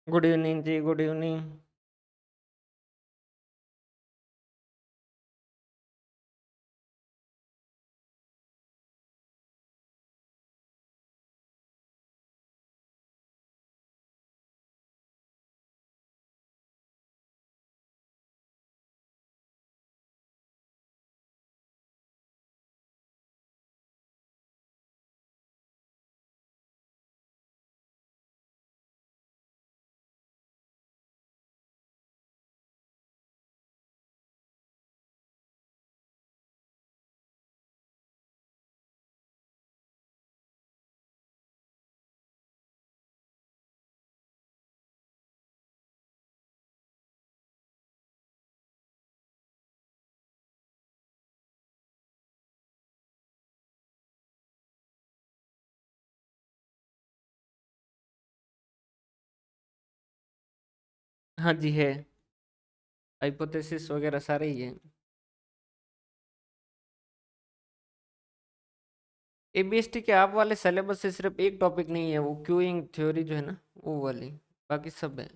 Good evening जी, good evening. हाँ जी, है। Hypothesis वगैरह सारे ही है। एबीएसटी के आप वाले सिलेबस से सिर्फ एक टॉपिक नहीं है, वो क्यूइंग थ्योरी जो है ना, वो वाली। बाकी सब है।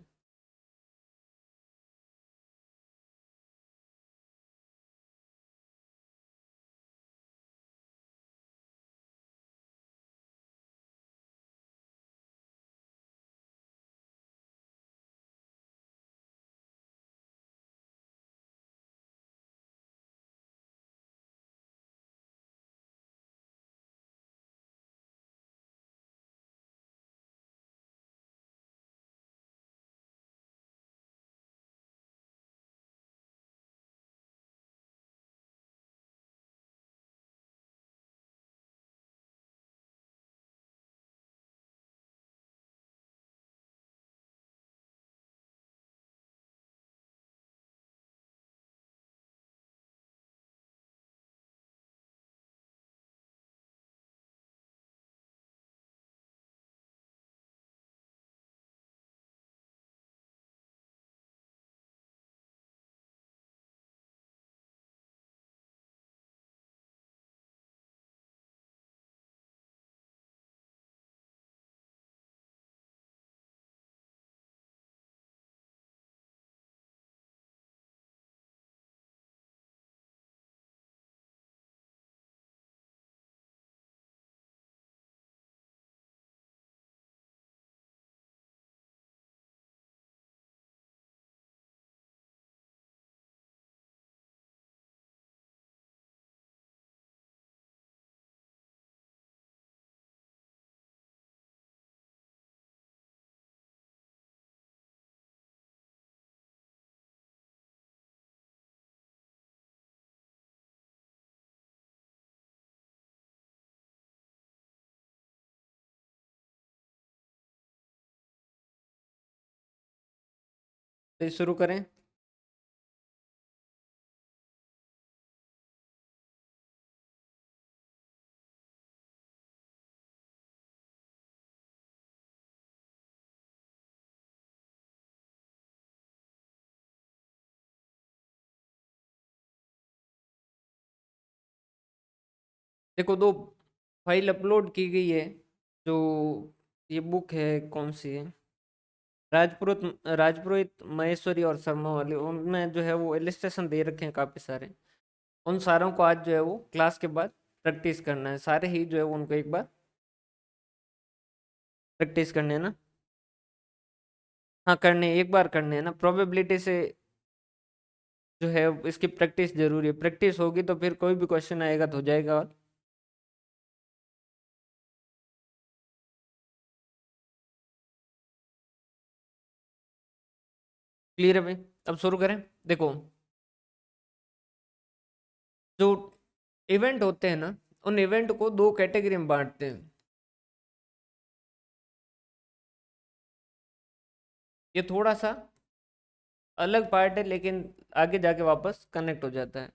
तो शुरू करें। देखो, दो फाइल अपलोड की गई है। जो ये बुक है, कौन सी है, राजपुरोहित राजपुरोहित महेश्वरी और शर्मा वाली, उनमें जो है वो इलिस्ट्रेशन दे रखे हैं काफी सारे। उन सारों को आज जो है वो क्लास के बाद प्रैक्टिस करना है, सारे ही जो है वो उनको एक बार प्रैक्टिस करने हैं ना। हाँ, करने एक बार करने हैं ना, प्रोबेबिलिटी से जो है इसकी प्रैक्टिस जरूरी है। प्रैक्टिस होगी तो फिर कोई भी क्वेश्चन आएगा तो हो जाएगा। और क्लियर है भाई? अब शुरू करें। देखो, जो इवेंट होते हैं ना, उन इवेंट को दो कैटेगरी में बांटते हैं। ये थोड़ा सा अलग पार्ट है, लेकिन आगे जाके वापस कनेक्ट हो जाता है।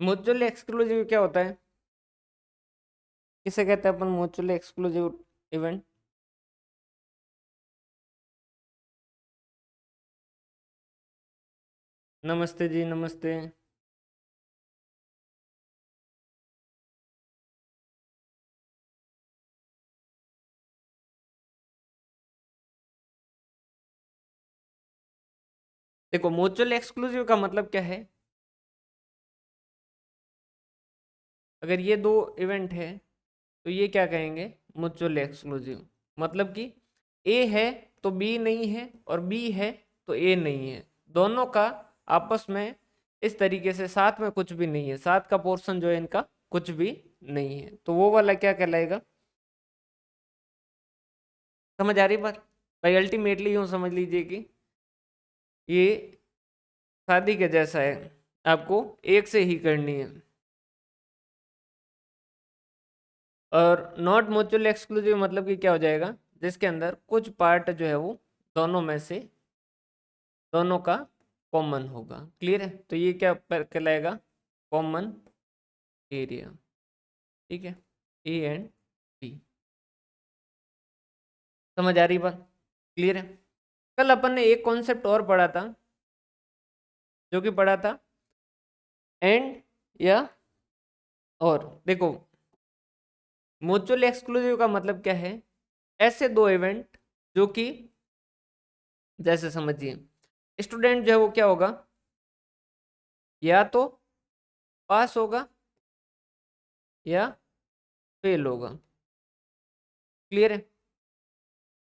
म्यूचुअली एक्सक्लूसिव क्या होता है? किसे कहते हैं अपन म्यूचुअली एक्सक्लूसिव इवेंट? नमस्ते जी, नमस्ते। देखो, म्यूचुअल एक्सक्लूसिव का मतलब क्या है? अगर ये दो इवेंट है तो ये क्या कहेंगे? Mutual exclusive. मतलब कि ए है तो बी नहीं है, और बी है तो ए नहीं है। दोनों का आपस में इस तरीके से साथ में कुछ भी नहीं है, साथ का पोर्शन जो है इनका कुछ भी नहीं है, तो वो वाला क्या कहलाएगा? समझ आ रही बात? भाई अल्टीमेटली यूं समझ लीजिए कि ये शादी के जैसा है, आपको एक से ही करनी है। और नॉट म्यूचुअल एक्सक्लूसिव मतलब कि क्या हो जाएगा? जिसके अंदर कुछ पार्ट जो है वो दोनों में से दोनों का कॉमन होगा। क्लियर है? तो ये क्या कहलाएगा? Common area. ठीक है, ए एंड बी। समझ आ रही बात? क्लियर है? कल अपन ने एक कॉन्सेप्ट और पढ़ा था, जो कि पढ़ा था एंड या और। देखो, म्यूचुअल एक्सक्लूसिव का मतलब क्या है? ऐसे दो इवेंट जो कि, जैसे समझिए, स्टूडेंट जो है वो क्या होगा? या तो पास होगा या फेल होगा। क्लियर है?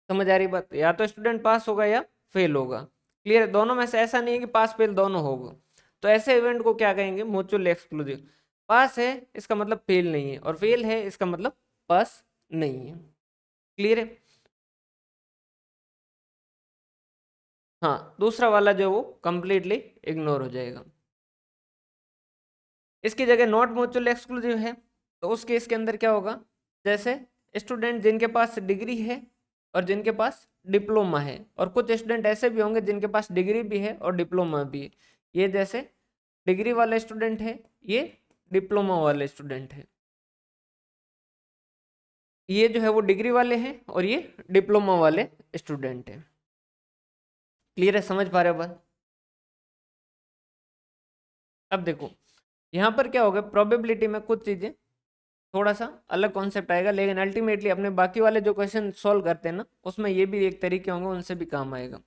समझ आ रही बात? या तो स्टूडेंट पास होगा या फेल होगा। क्लियर है? दोनों में से ऐसा नहीं है कि पास फेल दोनों होगा। तो ऐसे इवेंट को क्या कहेंगे? Mutual exclusive. पास है इसका मतलब फेल नहीं है, और फेल है इसका मतलब पास नहीं है। क्लियर है? हाँ, दूसरा वाला जो है वो कंप्लीटली इग्नोर हो जाएगा। इसकी जगह नॉट म्यूचुअल एक्सक्लूसिव है, तो उस केस के अंदर क्या होगा? जैसे स्टूडेंट जिनके पास डिग्री है और जिनके पास डिप्लोमा है, और कुछ स्टूडेंट ऐसे भी होंगे जिनके पास डिग्री भी है और डिप्लोमा भी है। ये जैसे डिग्री वाले स्टूडेंट है, ये डिप्लोमा वाले स्टूडेंट है। ये जो है वो डिग्री वाले हैं और ये डिप्लोमा वाले स्टूडेंट हैं। क्लियर है? समझ पा रहे हो बात? अब देखो, यहाँ पर क्या होगा? प्रोबेबिलिटी में कुछ चीजें थोड़ा सा अलग कॉन्सेप्ट आएगा, लेकिन अल्टीमेटली अपने बाकी वाले जो क्वेश्चन सॉल्व करते हैं ना, उसमें ये भी एक तरीके होंगे, उनसे भी काम आएगा।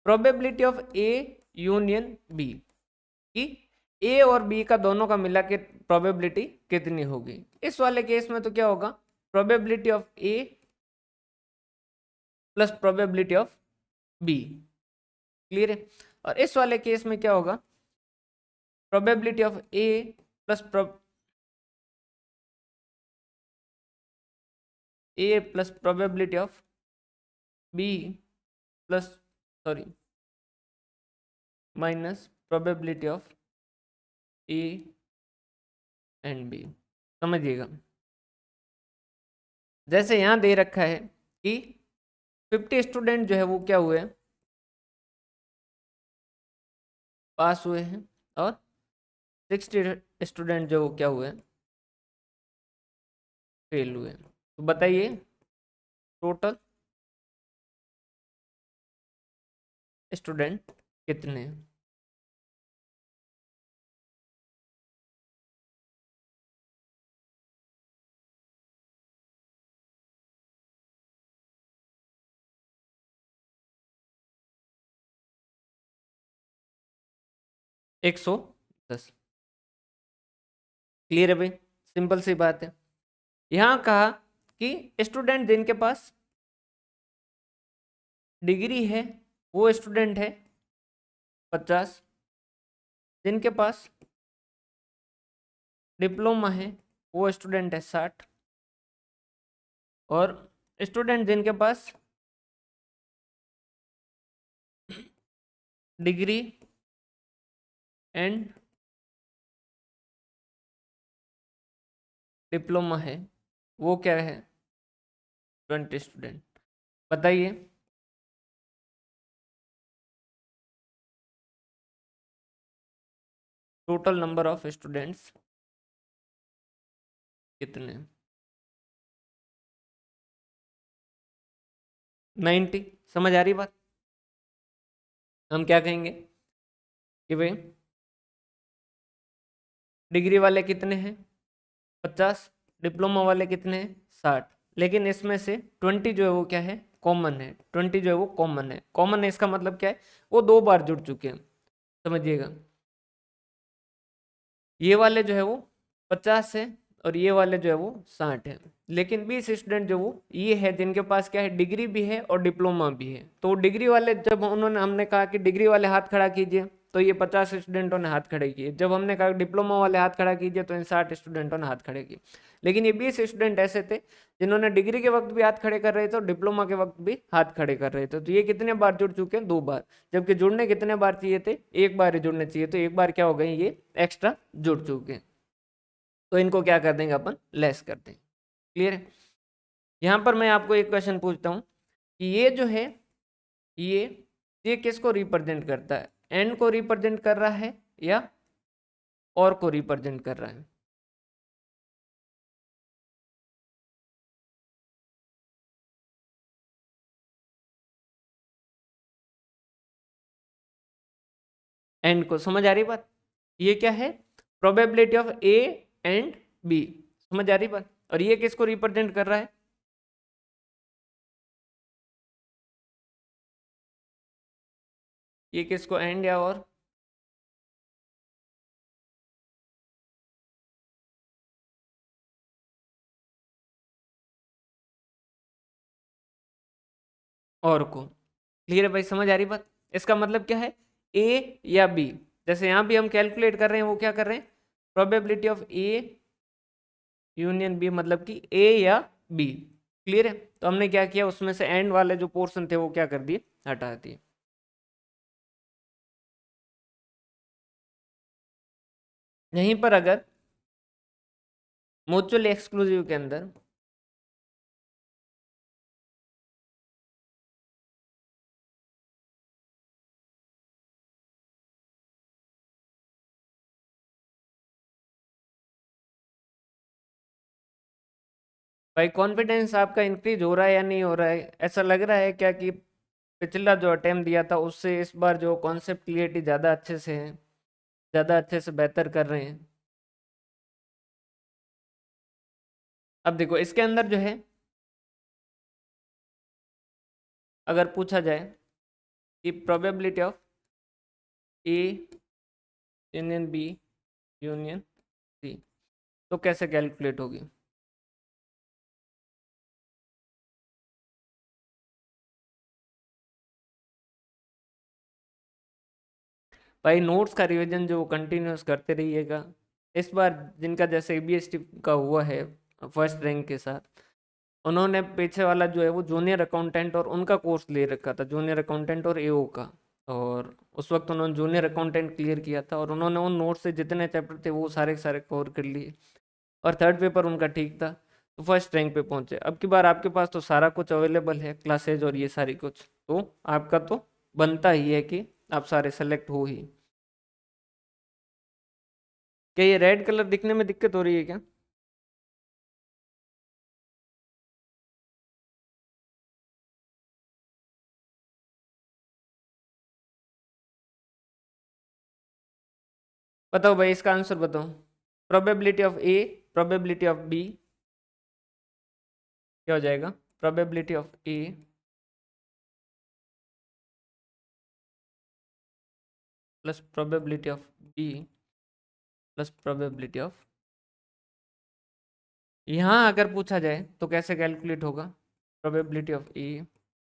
Probability of A union B, कि ए और बी का दोनों का मिला के प्रोबेबिलिटी कितनी होगी? इस वाले केस में तो क्या होगा? Probability of A plus probability of B. Clear है? और इस वाले केस में क्या होगा? Probability of A plus A plus probability of B plus, sorry, minus probability of A and B. समझिएगा, जैसे यहां दे रखा है कि 50 स्टूडेंट जो है वो क्या हुए? पास हुए हैं, और 60 स्टूडेंट जो क्या हुए? फेल हुए। तो बताइए, टोटल स्टूडेंट कितने हैं? 110। क्लियर है भाई? सिंपल सी बात है। यहां कहा कि स्टूडेंट जिनके पास डिग्री है वो स्टूडेंट है 50, जिनके पास डिप्लोमा है वो स्टूडेंट है 60, और स्टूडेंट जिनके पास डिग्री एंड डिप्लोमा है वो क्या है? 20 स्टूडेंट। बताइए, टोटल नंबर ऑफ स्टूडेंट्स कितने? 90। समझ आ रही बात? हम क्या कहेंगे? कि भाई डिग्री वाले कितने हैं 50, डिप्लोमा वाले कितने हैं 60, लेकिन इसमें से 20 जो है वो क्या है कॉमन है, 20 जो है वो कॉमन है। कॉमन है इसका मतलब क्या है, वो 2 बार जुड़ चुके हैं, समझिएगा। ये वाले जो है वो 50 है और ये वाले जो है वो 60 है, लेकिन 20 स्टूडेंट जो वो ये है जिनके पास क्या है डिग्री भी है और डिप्लोमा भी है। तो डिग्री वाले जब उन्होंने हमने कहा कि डिग्री वाले हाथ खड़ा कीजिए तो ये 50 स्टूडेंटों ने हाथ खड़े किए। जब हमने कहा डिप्लोमा वाले हाथ खड़ा कीजिए तो इन 60 स्टूडेंटों ने हाथ खड़े किए। लेकिन ये 20 स्टूडेंट ऐसे थे जिन्होंने डिग्री के वक्त भी हाथ खड़े कर रहे थे और डिप्लोमा के वक्त भी हाथ खड़े कर रहे थे। तो ये कितने बार जुड़ चुके हैं 2 बार, जबकि जुड़ने कितने बार चाहिए थे 1 बार ही जुड़ने चाहिए। तो 1 बार क्या हो गए ये एक्स्ट्रा जुड़ चुके हैं, तो इनको क्या कर देंगे अपन लेस कर देंगे। क्लियर है। यहाँ पर मैं आपको एक क्वेश्चन पूछता हूँ कि ये जो है ये ये किसको रिप्रेजेंट करता है, एन को रिप्रेजेंट कर रहा है या और को रिप्रेजेंट कर रहा है। एंड को, समझ आ रही बात। ये क्या है probability of A and B, समझ आ रही बात। और ये किसको रिप्रेजेंट कर रहा है, ये किसको एंड या और को। क्लियर है भाई, समझ आ रही बात। इसका मतलब क्या है ए या बी, जैसे यहां भी हम कैलकुलेट कर रहे हैं वो क्या कर रहे हैं probability of A union B, मतलब कि ए या बी। क्लियर है। तो हमने क्या किया उसमें से एंड वाले जो पोर्शन थे वो क्या कर दिए हटा दिए। यहीं पर अगर म्यूचुअल एक्सक्लूसिव के अंदर भाई कॉन्फिडेंस आपका इंक्रीज हो रहा है या नहीं हो रहा है, ऐसा लग रहा है क्या कि पिछला जो अटेम्प्ट दिया था उससे इस बार जो कॉन्सेप्ट क्लियरिटी ज़्यादा अच्छे से है, ज़्यादा अच्छे से बेहतर कर रहे हैं। अब देखो इसके अंदर जो है अगर पूछा जाए कि probability of A union B union C तो कैसे कैलकुलेट होगी। भाई नोट्स का रिवीजन जो कंटिन्यूस करते रहिएगा। इस बार जिनका जैसे एबीएसटी का हुआ है फर्स्ट रैंक के साथ, उन्होंने पीछे वाला जो है वो जूनियर अकाउंटेंट और उनका कोर्स ले रखा था, जूनियर अकाउंटेंट और एओ का। और उस वक्त उन्होंने जूनियर अकाउंटेंट क्लियर किया था और उन्होंने उन नोट से जितने चैप्टर थे वो सारे के सारे कवर कर लिए और थर्ड पेपर उनका ठीक था तो फर्स्ट रैंक पे पहुंचे। अब की बार आपके पास तो सारा कुछ अवेलेबल है क्लासेज और ये सारी कुछ, तो आपका तो बनता ही है कि आप सारे सेलेक्ट हो ही। क्या ये रेड कलर दिखने में दिक्कत हो रही है क्या। बताओ भाई इसका आंसर बताओ। Probability of A probability of B क्या हो जाएगा, probability of A plus probability of B plus probability of, यहाँ अगर पूछा जाए तो कैसे कैलकुलेट होगा probability of A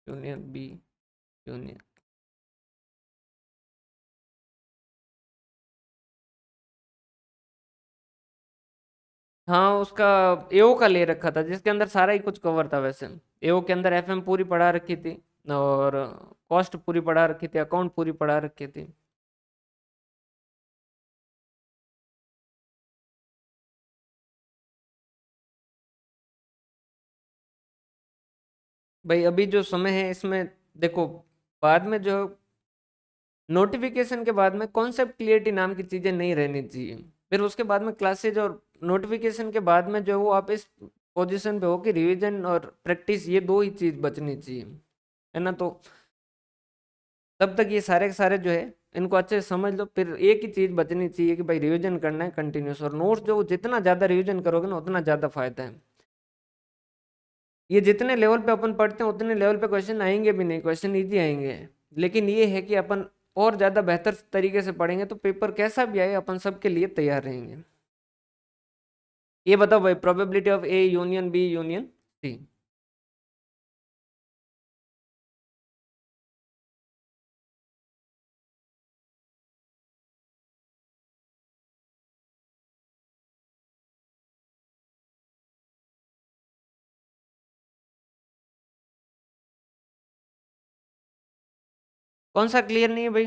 union B union. हाँ उसका एओ का ले रखा था जिसके अंदर सारा ही कुछ कवर था। वैसे एओ के अंदर एफएम पूरी पढ़ा रखी थी और कॉस्ट पूरी पढ़ा रखी थी, अकाउंट पूरी पढ़ा रखी थी। भाई अभी जो समय है इसमें देखो बाद में जो नोटिफिकेशन के बाद में कॉन्सेप्ट क्लियरिटी नाम की चीजें नहीं रहनी चाहिए। फिर उसके बाद में क्लासेज और नोटिफिकेशन के बाद में जो है वो आप इस पोजीशन पे हो कि रिवीजन और प्रैक्टिस ये दो ही चीज बचनी चाहिए, है ना। तो तब तक ये सारे के सारे जो है इनको अच्छे से समझ लो। फिर एक ही चीज बचनी चाहिए कि भाई रिवीजन करना है कंटिन्यूस, और नोट्स जो जितना ज्यादा रिवीजन करोगे ना उतना ज्यादा फायदा है। ये जितने लेवल पे अपन पढ़ते हैं उतने लेवल पे क्वेश्चन आएंगे भी नहीं, क्वेश्चन इजी आएंगे, लेकिन ये है कि अपन और ज्यादा बेहतर तरीके से पढ़ेंगे तो पेपर कैसा भी आए अपन सबके लिए तैयार रहेंगे। ये बताओ भाई, probability of A union B union C. कौन सा क्लियर नहीं है भाई?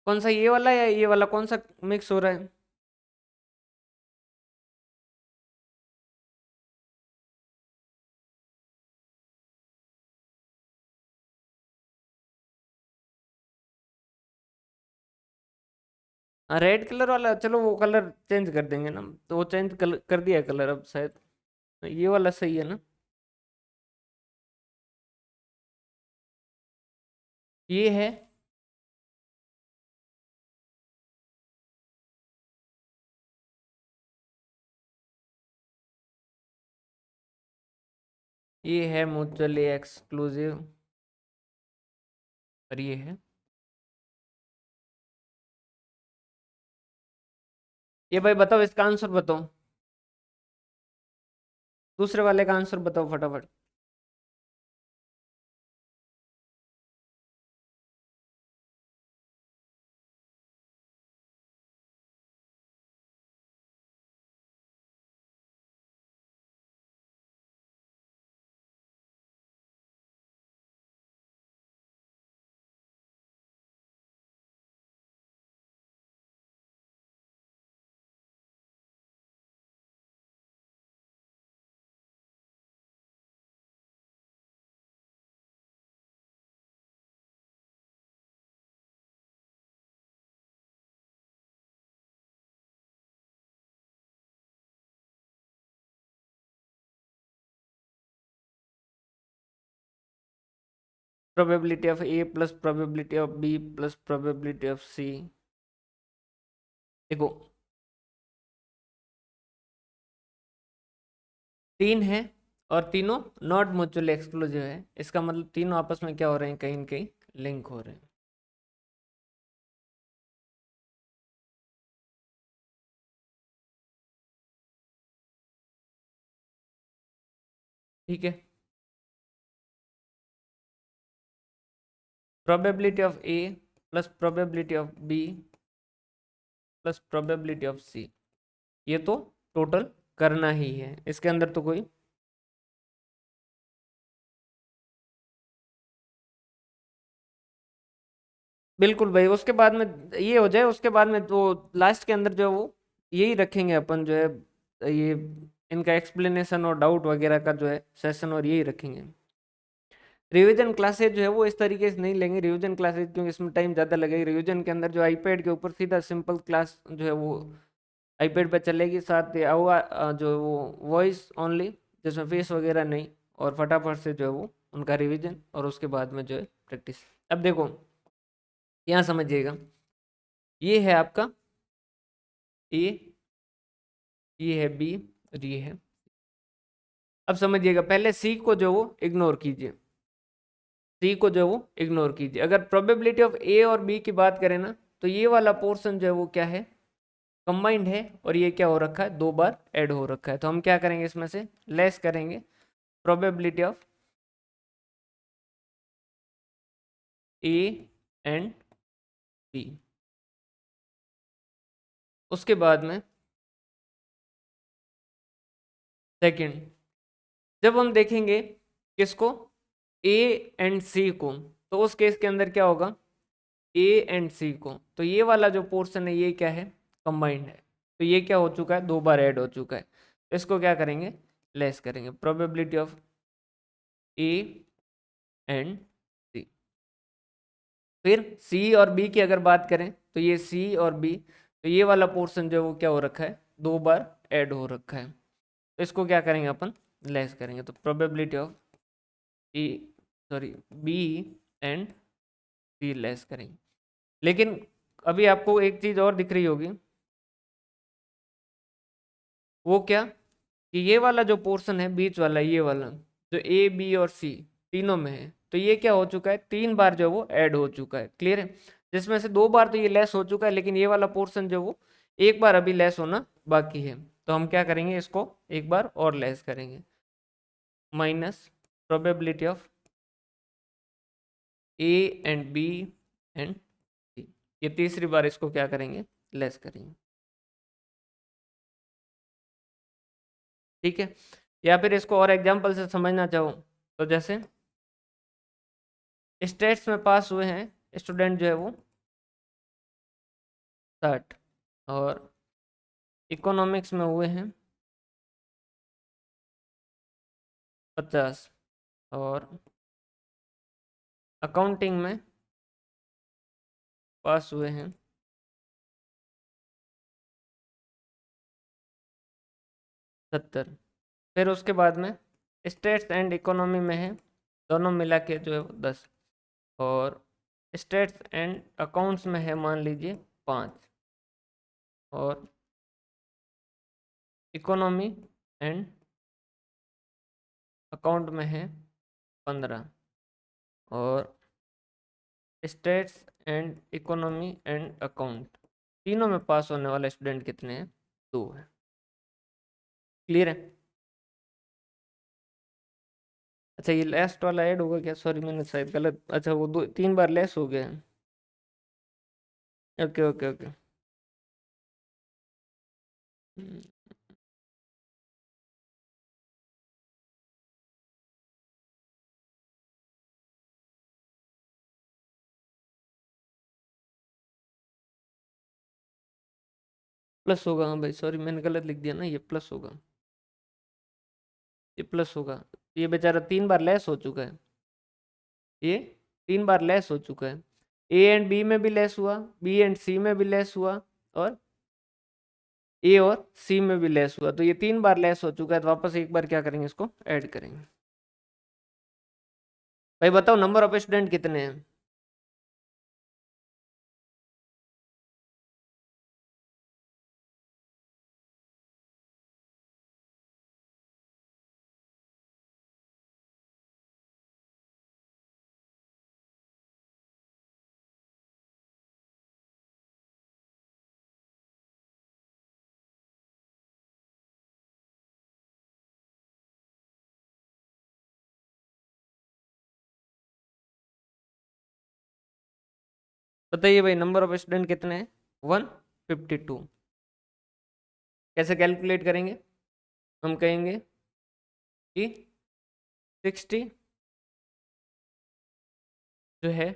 कौन सा, ये वाला या ये वाला, कौन सा मिक्स हो रहा है? रेड कलर वाला, चलो वो कलर चेंज कर देंगे ना, तो वो चेंज कर दिया कलर अब शायद। ये वाला सही है ना? ये है, ये है म्यूचुअली एक्सक्लूसिव, और ये है। ये भाई बताओ, इसका आंसर बताओ, दूसरे वाले का आंसर बताओ फटाफट। Probability of A plus probability of B plus probability of C. देखो, तीन है और तीनों नॉट म्यूचुअली एक्सक्लूसिव है, इसका मतलब तीनों आपस में क्या हो रहे हैं, कहीं न कहीं लिंक हो रहे हैं। ठीक है, probability of A plus probability of B plus probability of C, ये तो टोटल करना ही है, इसके अंदर तो कोई। बिल्कुल भाई, उसके बाद में ये हो जाए, उसके बाद में तो लास्ट के अंदर जो है वो यही रखेंगे अपन, जो है ये इनका एक्सप्लेनेशन और डाउट वगैरह का जो है सेशन, और यही रखेंगे। रिवीजन क्लासेज जो है वो इस तरीके से नहीं लेंगे रिवीजन क्लासेज, क्योंकि इसमें टाइम ज़्यादा लगेगा। रिवीजन के अंदर जो आईपैड के ऊपर सीधा सिंपल क्लास जो है वो आईपैड पे चलेगी, साथ ही जो है वो वॉइस ओनली, जिसमें फेस वगैरह नहीं, और फटाफट से जो है वो उनका रिवीजन, और उसके बाद में जो है प्रैक्टिस। अब देखो, यहाँ समझिएगा, ये है आपका ए, ये है बी, और ये है। अब समझिएगा, पहले सी को जो वो इग्नोर कीजिए, सी को जो वो इग्नोर कीजिए। अगर प्रोबेबिलिटी ऑफ ए और बी की बात करें ना, तो ये वाला पोर्शन जो है वो क्या है, कंबाइंड है, और ये क्या हो रखा है, दो बार ऐड हो रखा है। तो हम क्या करेंगे, इसमें से लेस करेंगे probability of A and B. उसके बाद में सेकंड, जब हम देखेंगे किसको, ए एंड सी को, तो उस केस के अंदर क्या होगा, ए एंड सी को, तो ये वाला जो पोर्शन है ये क्या है, कंबाइंड है, तो ये क्या हो चुका है, दो बार ऐड हो चुका है। तो इसको क्या करेंगे, लेस करेंगे प्रोबेबिलिटी ऑफ ए एंड सी। फिर सी और बी की अगर बात करें, तो ये सी और बी, तो ये वाला पोर्शन जो है वो क्या हो रखा है, दो बार ऐड हो रखा है, तो इसको क्या करेंगे अपन, लेस करेंगे। तो probability of A sorry B and C less करेंगे। लेकिन अभी आपको एक चीज और दिख रही होगी, वो क्या कि ये वाला जो पोर्शन है बीच वाला, ये वाला जो ए बी और सी तीनों में है, तो ये क्या हो चुका है, 3 बार जो वो ऐड हो चुका है। क्लियर है? जिसमें से 2 बार तो ये लेस हो चुका है, लेकिन ये वाला पोर्शन जो वो 1 बार अभी लेस होना बाकी है। तो हम क्या करेंगे, इसको 1 बार और लेस करेंगे, minus probability of A and B and C. ये तीसरी बार इसको क्या करेंगे, लेस करेंगे। ठीक है? या फिर इसको और एग्जांपल से समझना चाहो तो जैसे स्टेट्स में पास हुए हैं स्टूडेंट जो है वो 60, और इकोनॉमिक्स में हुए हैं 50, और अकाउंटिंग में पास हुए हैं 70। फिर उसके बाद में स्टेट्स एंड इकोनॉमी में है दोनों मिला के जो है वो 10, और स्टेट्स एंड अकाउंट्स में है मान लीजिए 5, और इकोनॉमी एंड अकाउंट में है 15, और states and economy and account तीनों में पास होने वाले स्टूडेंट कितने हैं, 2 है। क्लियर है? अच्छा ये लास्ट वाला ऐड होगा क्या, सॉरी मैंने शायद गलत, अच्छा वो 2 3 बार लेस हो गया है। Okay okay okay. प्लस होगा, हाँ भाई सॉरी मैंने गलत लिख दिया ना, ये प्लस होगा, ये प्लस होगा। ये बेचारा 3 बार लेस हो चुका है, ये 3 बार लेस हो चुका है। ए एंड बी में भी लेस हुआ, बी एंड सी में भी लेस हुआ, और ए और सी में भी लेस हुआ। तो ये 3 बार लेस हो चुका है, तो वापस एक बार क्या करेंगे, इसको ऐड करेंगे। भाई बताओ नंबर ऑफ स्टूडेंट कितने हैं? बताइए भाई नंबर ऑफ स्टूडेंट कितने हैं? 152। कैसे कैलकुलेट करेंगे? हम कहेंगे कि 60 जो है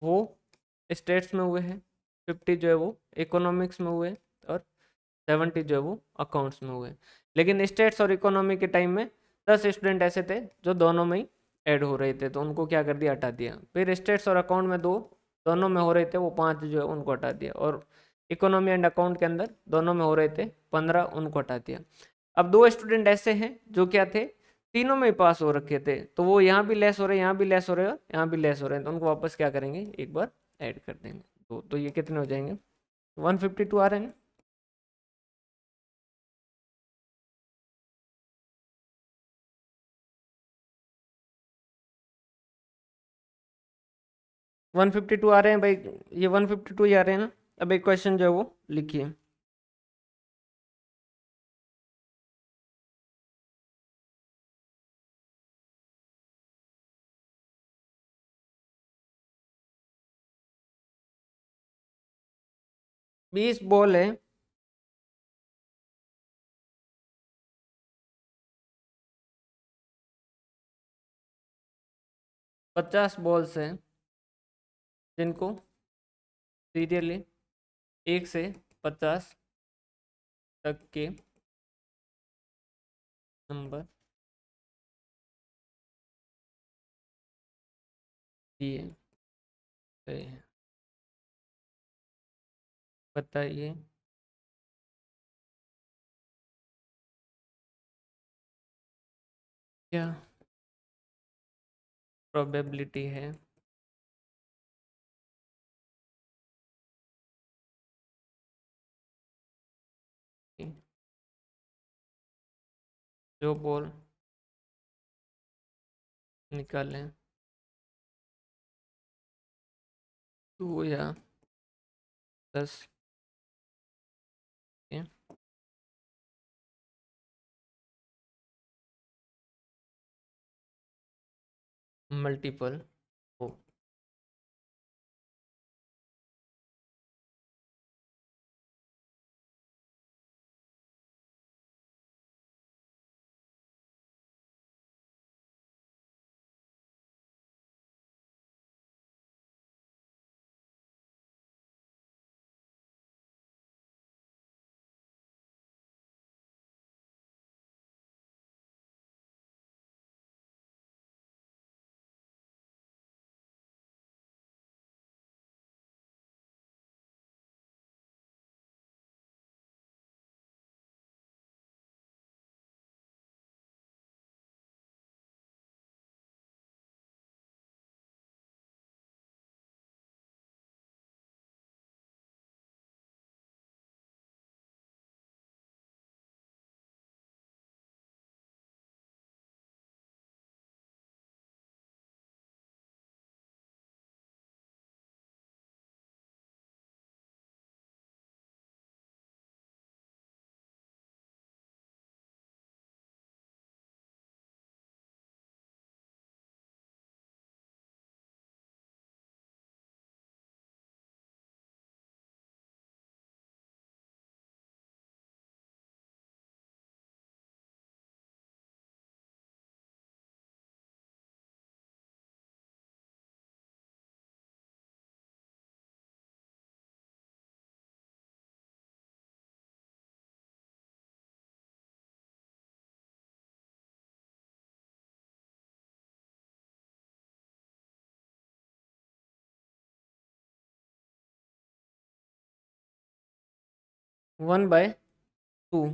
वो स्टेट्स में हुए हैं, 50 जो है वो इकोनॉमिक्स में हुए, और 70 जो है वो अकाउंट्स में हुए। लेकिन स्टेट्स और इकोनॉमी के टाइम में 10 स्टूडेंट ऐसे थे जो दोनों में ही ऐड हो रहे थे, तो उनको क्या कर दिया, हटा दिया। फिर स्टेट्स और अकाउंट में दोनों में हो रहे थे, वो 5 जो है उनको हटा दिया, और इकोनॉमी एंड अकाउंट के अंदर दोनों में हो रहे थे 15, उनको हटा दिया। अब 2 स्टूडेंट ऐसे हैं जो क्या थे, तीनों में ही पास हो रखे थे, तो वो यहाँ भी लेस हो रहे हैं, यहाँ भी लेस हो रहे हैं, और यहाँ भी लेस हो रहे हैं, तो उनको वापस क्या करेंगे, एक बार ऐड कर देंगे। तो ये कितने हो जाएंगे, 152 आ रहे हैं। 152 आ रहे हैं भाई, ये 152 ही आ रहे हैं ना। अब एक क्वेश्चन जो है वो लिखिए। 20 बॉल है, 50 बॉल्स हैं, जिनको सीरियली 1 से 50 तक के नंबर दिए गए हैं। बताइए क्या प्रोबेबिलिटी है कि जो बॉल निकालें 2 या 10 के मल्टीपल हो। One by two.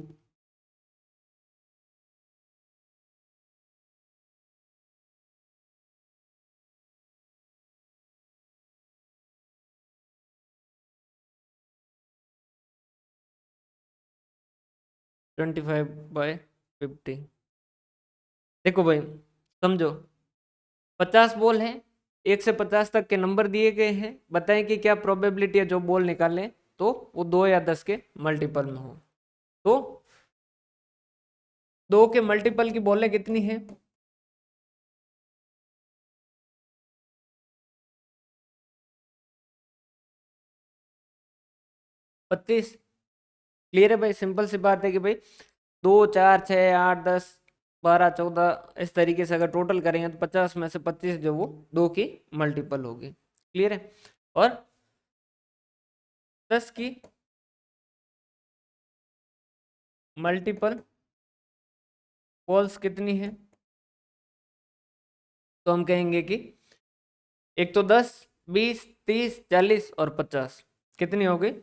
25/50। देखो भाई, समझो, 50 बॉल है, 1 से 50 तक के नंबर दिए गए हैं, बताएं कि क्या प्रोबेबिलिटी है जो बॉल निकालें तो वो 2 या 10 के मल्टीपल में हो। तो 2 के मल्टीपल की बॉलें कितनी है? 25। क्लियर है भाई? सिंपल सी बात है कि भाई 2, 4, 6, 8, 10, 12, 14 इस तरीके से अगर टोटल करेंगे तो 50 में से 25 जो वो 2 की मल्टीपल होगी। क्लियर है? और 10 की मल्टीपल बॉल्स कितनी है? तो हम कहेंगे कि एक तो 10, 20, 30, 40 और 50 कितनी हो गई?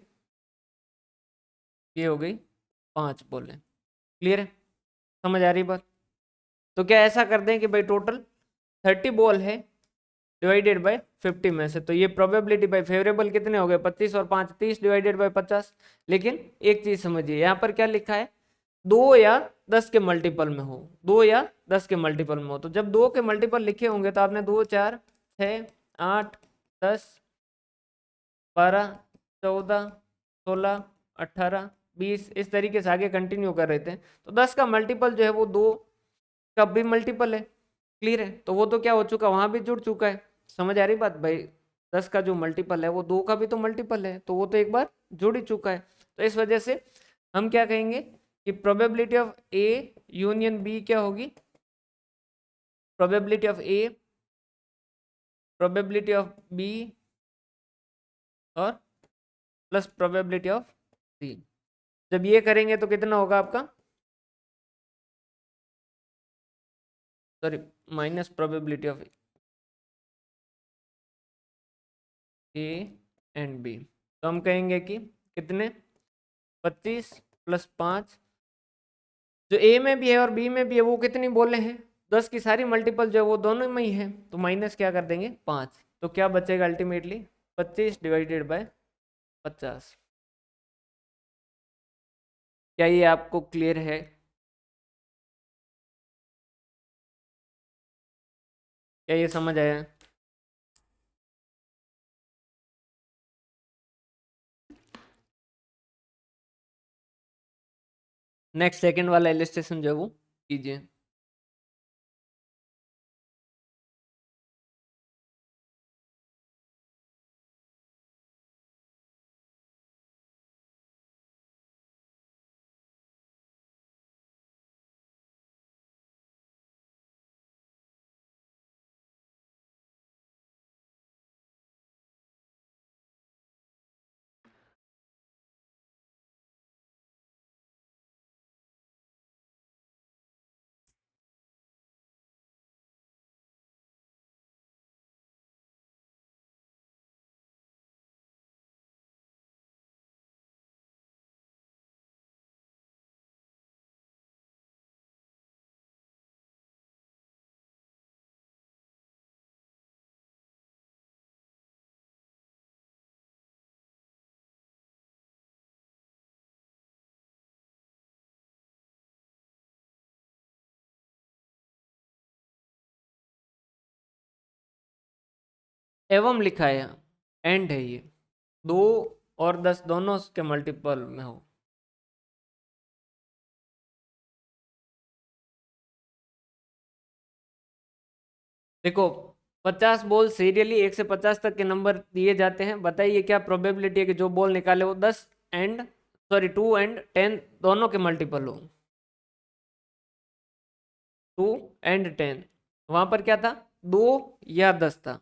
ये हो गई 5 बॉलें। क्लियर है? समझ आ रही बात? तो क्या ऐसा कर दें कि भाई टोटल 30 बॉल है डिवाइडेड बाय 50 में से, तो ये प्रोबेबिलिटी बाय फेवरेबल कितने हो गए? 25 और 5 30 डिवाइडेड बाय 50। लेकिन एक चीज समझिए, यहाँ पर क्या लिखा है? 2 या 10 के मल्टीपल में हो, 2 या 10 के मल्टीपल में हो। तो जब 2 के मल्टीपल लिखे होंगे तो आपने 2, 4, 6, 8, 10, 12, 14, 16, 18, 20 इस तरीके से आगे कंटिन्यू कर रहे थे। तो 10 का मल्टीपल जो है वो 2 का भी मल्टीपल है। क्लियर है? तो वो तो क्या हो चुका, वहां भी जुड़ चुका है। समझ आ रही बात भाई? 10 का जो मल्टीपल है वो 2 का भी तो मल्टीपल है, तो वो तो एक बार जुड़ ही चुका है। तो इस वजह से हम क्या कहेंगे कि probability of A union B क्या होगी? Probability of A, probability of B और प्लस प्रोबेबिलिटी ऑफ सी। जब ये करेंगे तो कितना होगा आपका? Sorry, minus probability of A and B. तो हम कहेंगे कि कितने? 25 + 5 जो ए में भी है और बी में भी है वो कितनी बोले हैं? 10 की सारी मल्टीपल जो है वो दोनों में ही है, तो माइनस क्या कर देंगे 5, तो क्या बचेगा अल्टीमेटली 25 डिवाइडेड बाय 50। क्या ये आपको क्लियर है? क्या ये समझ आया? नेक्स्ट सेकंड वाला इलस्ट्रेशन जो है वो कीजिए। एवं लिखा है, एंड है ये, 2 और 10 दोनों के मल्टीपल में हो। देखो 50 बॉल सीरियली 1 से 50 तक के नंबर दिए जाते हैं, बताइए क्या प्रोबेबिलिटी है कि जो बॉल निकाले वो 10 एंड 2 एंड 10 दोनों के मल्टीपल हो। 2 एंड 10, वहां पर क्या था 2 या 10 था।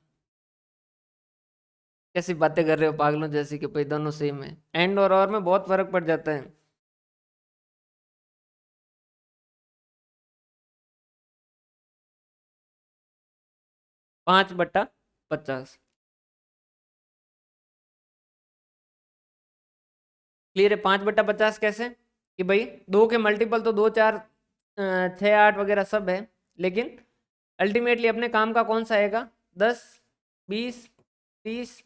कैसी बातें कर रहे हो पागलों जैसी कि भाई दोनों सेम है, एंड और में बहुत फर्क पड़ जाता है। 5/50। क्लियर है? 5/50 कैसे कि भाई 2 के मल्टीपल तो 2 4 6 8 वगैरह सब है, लेकिन अल्टीमेटली अपने काम का कौन सा आएगा 10 20 30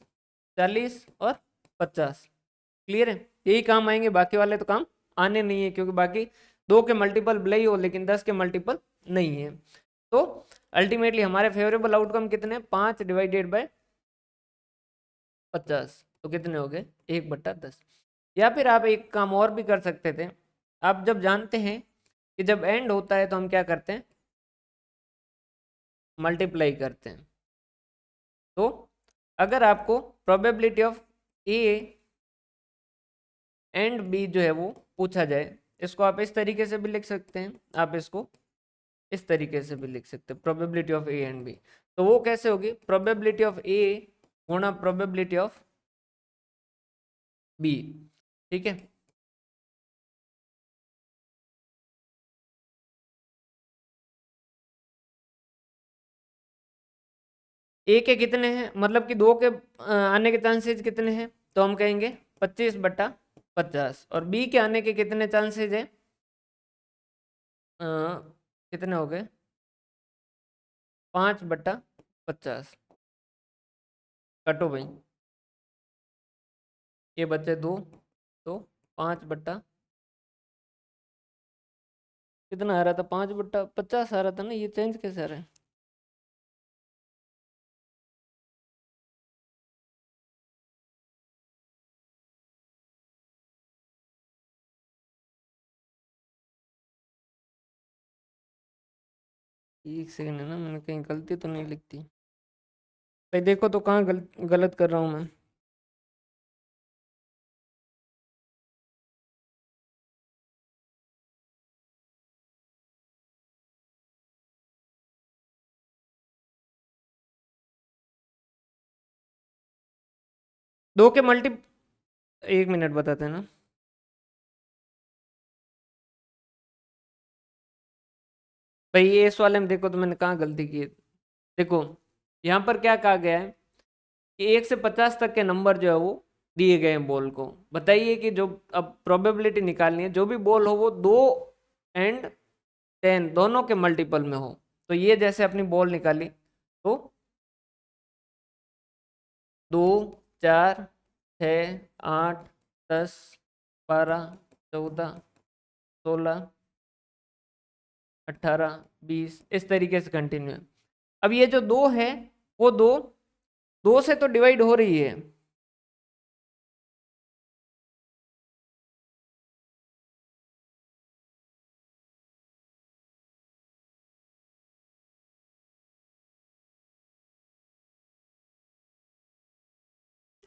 40 और 50। क्लियर है? यही काम आएंगे, बाकी वाले तो काम आने नहीं है, क्योंकि बाकी 2 के मल्टीपल भले ही हो लेकिन 10 के मल्टीपल नहीं है। तो अल्टीमेटली हमारे फेवरेबल आउटकम कितने, 5 डिवाइडेड बाय 50, तो कितने हो गए 1/10। या फिर आप एक काम और भी कर सकते थे, आप जब जानते हैं कि जब एंड होता है तो हम क्या करते हैं, मल्टीप्लाई करते हैं। तो अगर आपको probability of A and B जो है वो पूछा जाए, इसको आप इस तरीके से भी लिख सकते हैं, आप इसको इस तरीके से भी लिख सकते हैं, probability of A and B. तो वो कैसे होगी, प्रोबेबिलिटी ऑफ ए गुणा प्रोबेबिलिटी ऑफ बी। ठीक है? ए के कितने हैं, मतलब कि 2 के आने के चांसेस कितने हैं, तो हम कहेंगे 25/50। और बी के आने के कितने चांसेस है, अ, कितने हो गए 5/50। कटो भाई, ये बचे 2, तो 5 कितना आ रहा था, 5/50 आ रहा था ना, ये चेंज कैसे आ रहा है। एक सेकंड है ना, मैंने कहीं गलती तो नहीं लिखती भाई, देखो तो कहाँ गलत कर रहा हूँ मैं। दो के मल्टी, एक मिनट बताते हैं ना भाई, ये इस वाले में देखो तो मैंने कहाँ गलती की है। देखो यहाँ पर क्या कहा गया है कि 1 से 50 तक के नंबर जो है वो दिए गए हैं बॉल को। बताइए कि जो अब प्रोबेबिलिटी निकालनी है, जो भी बॉल हो वो 2 एंड 10 दोनों के मल्टीपल में हो। तो ये जैसे अपनी बॉल निकाली तो 2, 4, 6, 8, 10, 12, 14, 16, 18, 20 इस तरीके से कंटिन्यू है। अब ये जो दो है वो दो दो से तो डिवाइड हो रही है।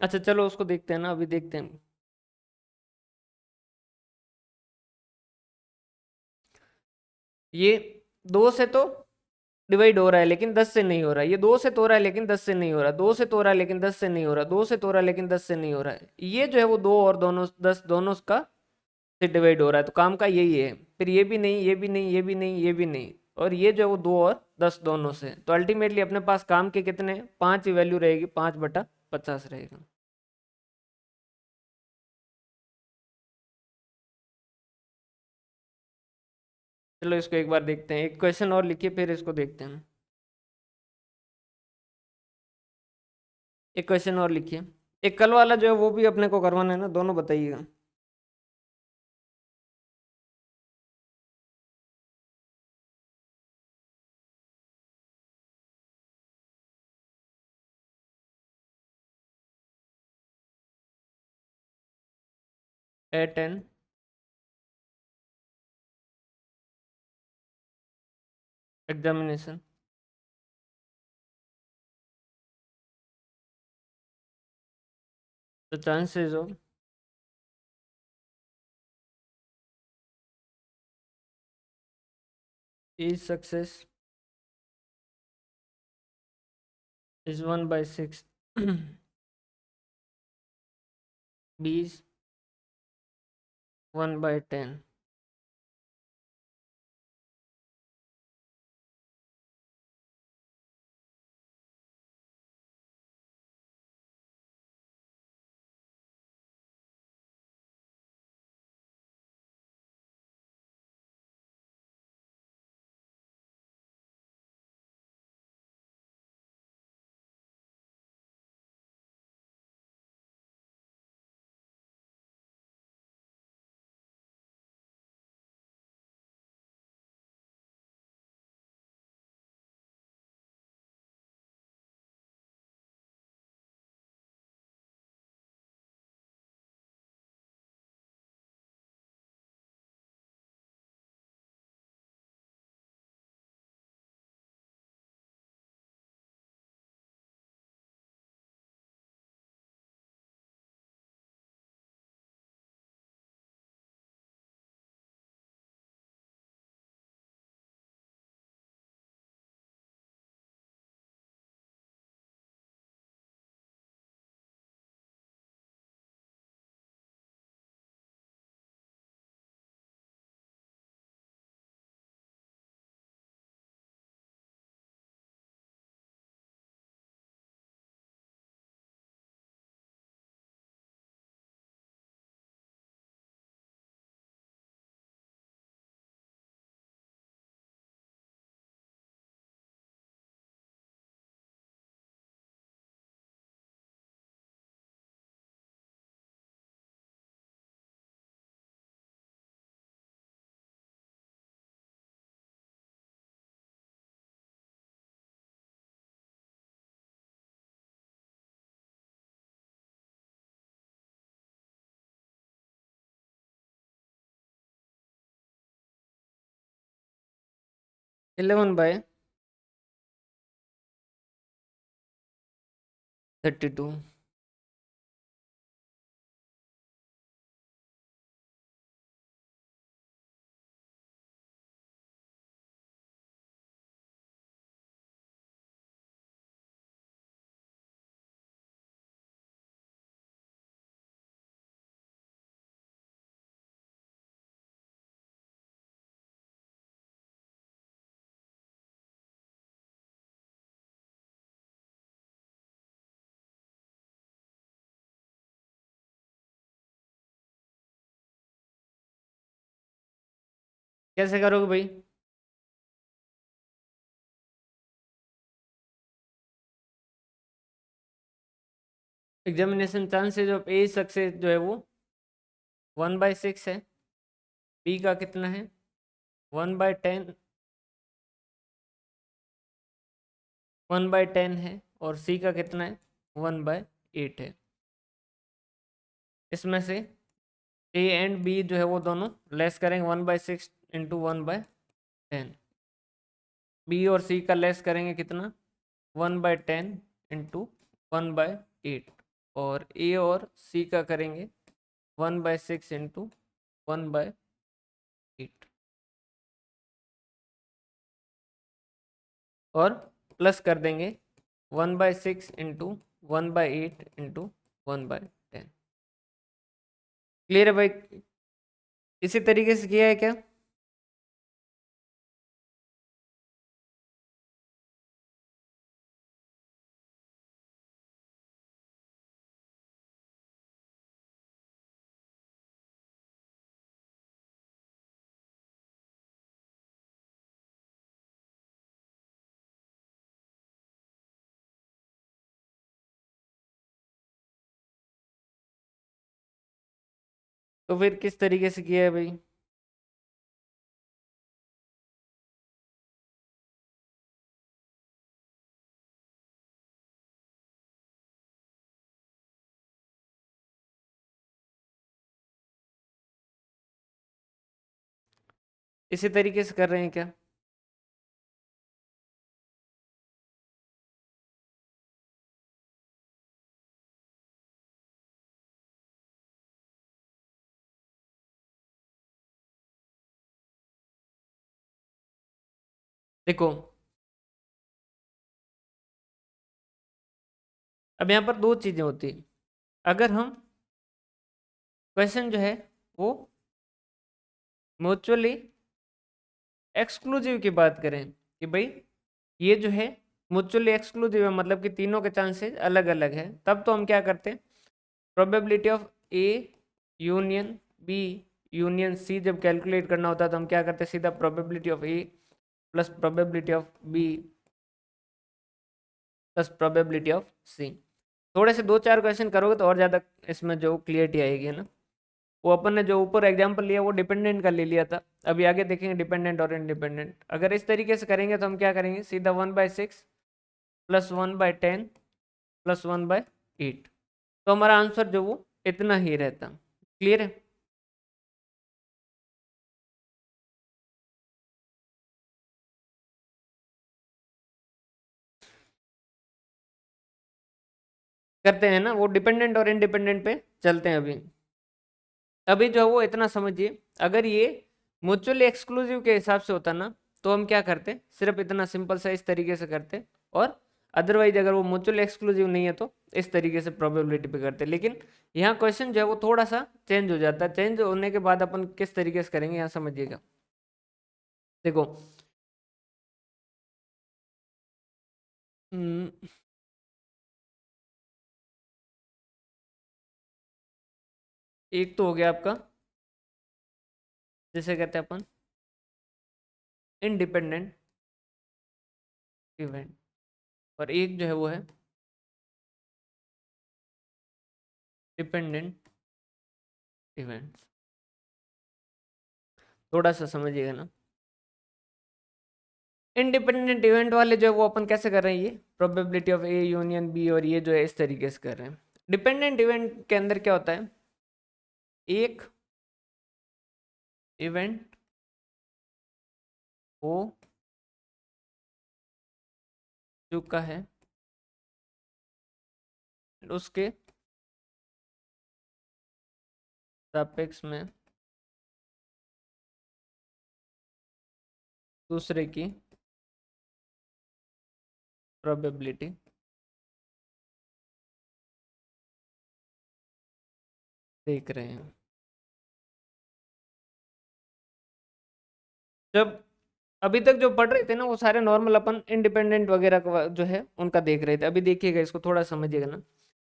अच्छा चलो उसको देखते हैं ना, अभी देखते हैं। ये दो से तो डिवाइड हो रहा है लेकिन 10 से नहीं हो रहा है, ये दो से तो हो रहा है लेकिन 10 से नहीं हो रहा, दो से तो हो रहा है लेकिन 10 से नहीं हो रहा, दो से तो हो रहा है लेकिन 10 से नहीं हो रहा है। ये जो है वो दो और दोनों 10 दोनों का से डिवाइड हो रहा है, तो काम का यही है। फिर ये भी नहीं, ये भी नहीं, ये भी नहीं, ये भी नहीं, और ये जो है वो दो और 10 दोनों से, तो अल्टीमेटली अपने पास काम के कितने, 5 ही वैल्यू रहेगी, 5/50 रहेगा। चलो इसको एक बार देखते हैं, एक क्वेश्चन और लिखिए फिर इसको देखते हैं। एक क्वेश्चन और लिखिए। एक कल वाला जो है वो भी अपने को करवाना है ना, दोनों बताइएगा। 8 10 examination. The chances of is success is 1/6 B is 1/10।11/32। कैसे करोगे भाई? Examination chances of A success जो है वो 1/6 है। बी का कितना है 1/10, 1/10 है। और सी का कितना है 1/8 है। इसमें से ए एंड बी जो है वो दोनों लेस करेंगे 1/6 इंटू 1/10। बी और सी का लेस करेंगे कितना 1/10 इंटू 1/8। और ए और सी का करेंगे 1/6 इंटू 1/8। और प्लस कर देंगे 1/6 इंटू 1/8 इंटू 1/10। क्लियर है भाई? इसी तरीके से किया है क्या? तो फिर किस तरीके से किया है भाई? इसी तरीके से कर रहे हैं क्या? देखो, अब यहाँ पर दो चीजें होती हैं। अगर हम क्वेश्चन जो है वो म्यूचुअली एक्सक्लूसिव की बात करें कि भाई ये जो है म्यूचुअली एक्सक्लूसिव है, मतलब कि तीनों के चांसेस अलग अलग है, तब तो हम क्या करते हैं probability of A union B union C जब कैलकुलेट करना होता है तो हम क्या करते हैं सीधा probability of A plus probability of B plus probability of C. थोड़े से दो चार क्वेश्चन करोगे तो और ज़्यादा इसमें जो क्लियरिटी आएगी, है ना। वो अपन ने जो ऊपर एग्जांपल लिया वो डिपेंडेंट का ले लिया था। अभी आगे देखेंगे डिपेंडेंट और इंडिपेंडेंट। अगर इस तरीके से करेंगे तो हम क्या करेंगे सीधा 1/6 प्लस 1/10 प्लस 1/8। तो हमारा आंसर जो वो इतना ही रहता। क्लियर है? करते हैं ना, वो डिपेंडेंट और इंडिपेंडेंट पे चलते हैं अभी। अभी जो वो इतना समझिए, अगर ये म्यूचुअली एक्सक्लूसिव के हिसाब से होता ना तो हम क्या करते सिर्फ इतना सिंपल सा इस तरीके से करते। और अदरवाइज अगर वो म्यूचुअली एक्सक्लूसिव नहीं है तो इस तरीके से प्रोबेबिलिटी पे करते। लेकिन यहाँ क्वेश्चन जो है वो थोड़ा सा चेंज हो जाता है। चेंज होने के बाद अपन किस तरीके से करेंगे यहाँ समझिएगा। देखो, हम्म, एक तो हो गया आपका जैसे कहते हैं अपन इंडिपेंडेंट इवेंट, और एक जो है वो है डिपेंडेंट इवेंट। थोड़ा सा समझिएगा ना। इंडिपेंडेंट इवेंट वाले जो है वो अपन कैसे कर रहे हैं, ये probability of A union B, और ये जो है इस तरीके से कर रहे हैं। डिपेंडेंट इवेंट के अंदर क्या होता है, एक इवेंट हो चुका है उसके सापेक्ष में दूसरे की प्रोबेबिलिटी देख रहे हैं। जब अभी तक जो पढ़ रहे थे ना वो सारे नॉर्मल अपन इंडिपेंडेंट वगैरह का जो है उनका देख रहे थे। अभी देखिएगा, इसको थोड़ा समझिएगा ना।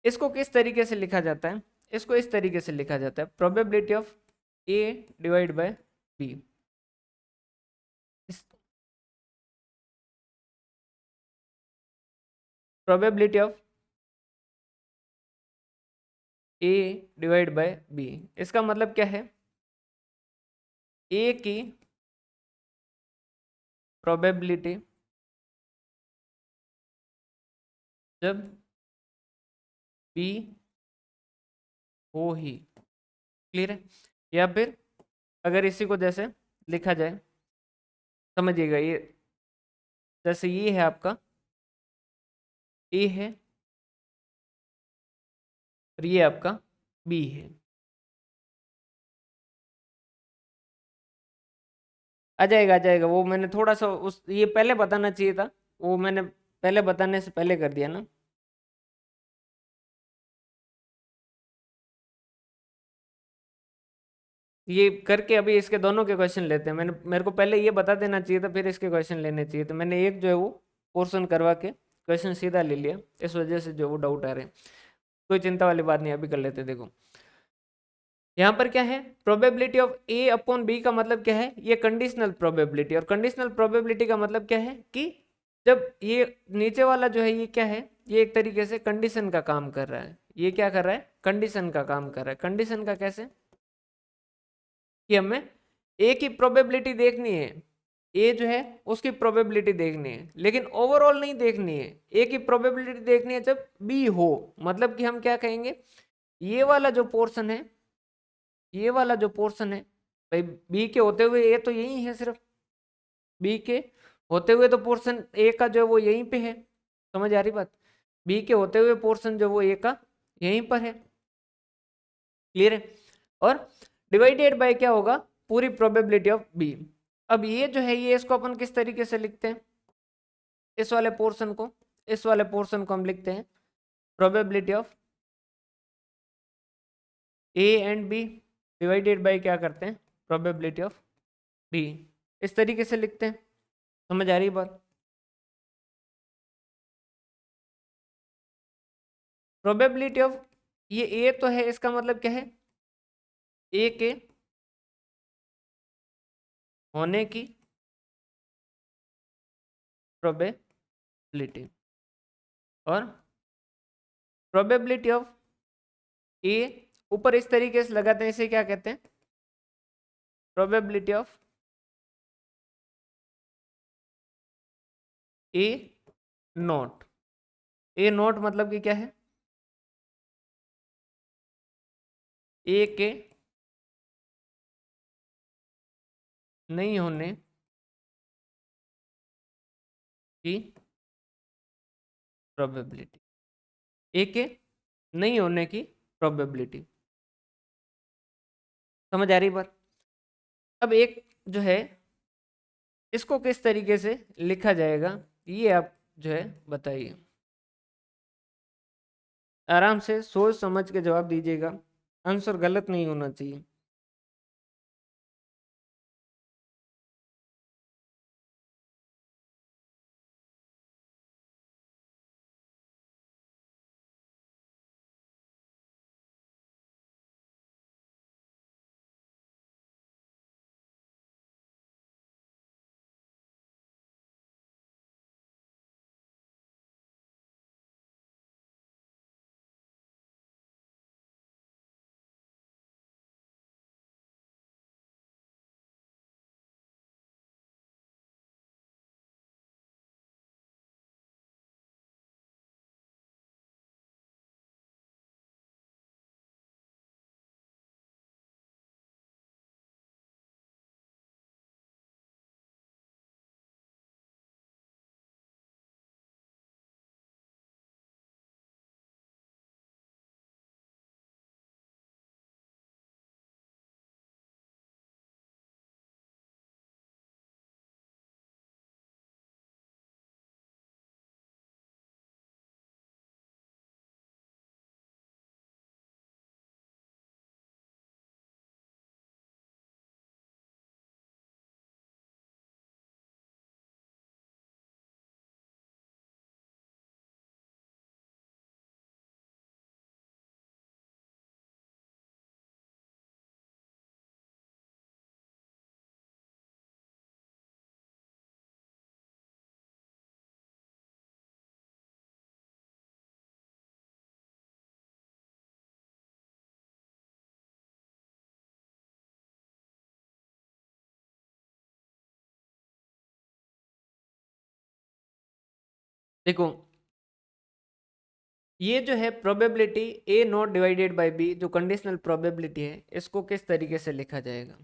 इसको किस तरीके से लिखा जाता है, इसको इस तरीके से लिखा जाता है probability of A divide by B. Probability of A divide by B. इसका मतलब क्या है, ए की प्रोबेबिलिटी जब बी हो ही, क्लियर है। या फिर अगर इसी को जैसे लिखा जाए, समझिएगा, ये जैसे ये है आपका ए है और ये आपका बी है। आ जाएगा, वो मैंने थोड़ा सा उस ये पहले बताना चाहिए था, वो मैंने पहले बताने से पहले कर दिया ना। ये करके अभी इसके दोनों के क्वेश्चन लेते हैं। मेरे को पहले ये बता देना चाहिए था, फिर इसके क्वेश्चन लेने चाहिए। तो मैंने एक जो है वो पोर्शन करवा के क्वेश्चन सीधा ले लिया, इस वजह से जो वो डाउट आ रहे हैं। कोई चिंता वाली बात नहीं, अभी कर लेते हैं। देखो यहाँ पर क्या है, probability of A upon B का मतलब क्या है, ये कंडीशनल प्रोबेबिलिटी। और कंडीशनल प्रोबेबिलिटी का मतलब क्या है कि जब ये नीचे वाला जो है ये क्या है, ये एक तरीके से कंडीशन का काम कर रहा है। ये क्या कर रहा है, कंडीशन का काम कर रहा है। कंडीशन का कैसे, कि हमें ए की प्रोबेबिलिटी देखनी है, ए जो है उसकी प्रोबेबिलिटी देखनी है, लेकिन ओवरऑल नहीं देखनी है। ए की प्रोबेबिलिटी देखनी है जब बी हो, मतलब कि हम क्या कहेंगे, ये वाला जो पोर्शन है, ये वाला जो पोर्शन है भाई, बी के होते हुए ए तो यही है, सिर्फ बी के होते हुए तो पोर्शन ए का जो है वो यहीं पे है। समझ आ रही बात, बी के होते हुए पोर्शन जो वो ए का यहीं पर है, क्लियर है। और डिवाइडेड बाय क्या होगा, पूरी प्रोबेबिलिटी ऑफ बी। अब ये जो है ये इसको अपन किस तरीके से लिखते हैं, इस वाले पोर्शन को, इस वाले पोर्शन को हम लिखते हैं probability of A and B divided by क्या करते हैं, प्रोबेबिलिटी ऑफ बी। इस तरीके से लिखते हैं। समझ आ रही बात, प्रोबेबिलिटी ऑफ ये ए तो है, इसका मतलब क्या है, ए के होने की प्रोबेबिलिटी, और प्रोबेबिलिटी ऑफ ए ऊपर इस तरीके से लगाते हैं, इसे क्या कहते हैं, probability of A not. A not मतलब कि क्या है, ए के नहीं होने की प्रोबेबिलिटी, ए के नहीं होने की प्रोबेबिलिटी। समझ आ रही बात। अब एक जो है इसको किस तरीके से लिखा जाएगा, ये आप जो है बताइए, आराम से सोच समझ के जवाब दीजिएगा, आंसर गलत नहीं होना चाहिए। देखो ये जो है probability A not divided by B, जो कंडीशनल प्रोबेबिलिटी है, इसको किस तरीके से लिखा जाएगा?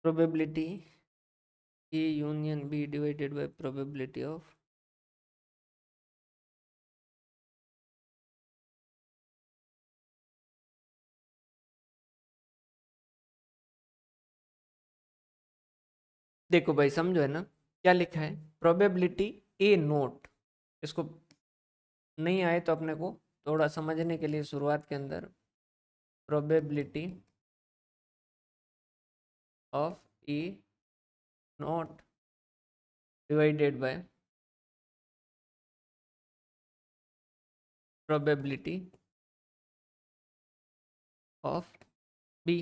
Probability A union B divided by probability of, देखो भाई समझो है ना क्या लिखा है, प्रोबेबिलिटी ए नोट, इसको नहीं आए तो अपने को थोड़ा समझने के लिए शुरुआत के अंदर, probability of A not divided by probability of B,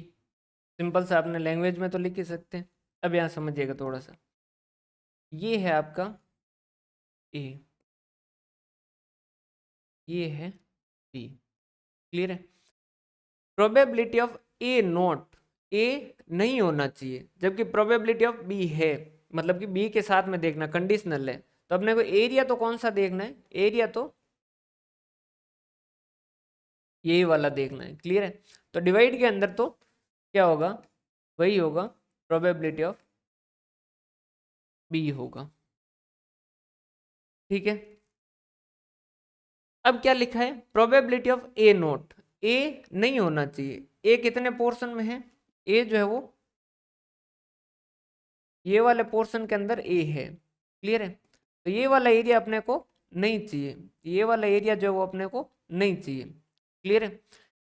simple सा आपने लैंग्वेज में तो लिख ही सकते हैं। अब यहाँ समझिएगा थोड़ा सा, ये है आपका ए, ये है बी, क्लियर है? प्रोबेबिलिटी ऑफ ए नॉट, ए नहीं होना चाहिए, जबकि प्रोबेबिलिटी ऑफ बी है, मतलब कि बी के साथ में देखना कंडीशनल है, तो अपने को एरिया तो कौन सा देखना है, एरिया तो यही वाला देखना है, क्लियर है? तो डिवाइड के अंदर तो क्या होगा, वही होगा, प्रोबेबिलिटी ऑफ बी होगा, ठीक है? अब क्या लिखा है, प्रोबेबिलिटी ऑफ ए नोट, ए नहीं होना चाहिए, ए कितने पोर्शन में है, ए जो है वो ये वाले पोर्शन के अंदर ए है, क्लियर है? तो ये वाला एरिया अपने को नहीं चाहिए, ये वाला एरिया जो है वो अपने को नहीं चाहिए, क्लियर है?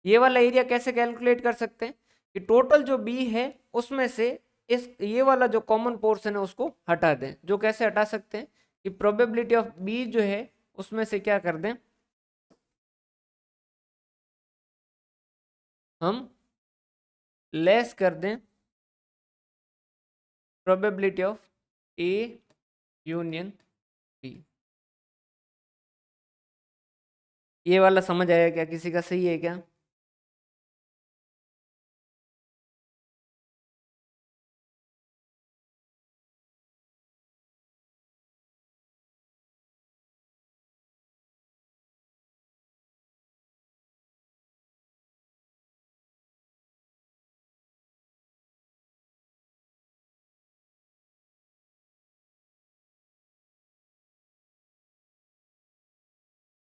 ये वाला एरिया कैसे कैलकुलेट कर सकते हैं कि टोटल जो बी है उसमें से इस ये वाला जो कॉमन पोर्शन है उसको हटा दें, जो कैसे हटा सकते हैं कि प्रोबेबिलिटी ऑफ बी जो है उसमें से क्या कर दें, हम लेस कर दें probability of A union B. ये वाला समझ आया क्या, किसी का सही है क्या?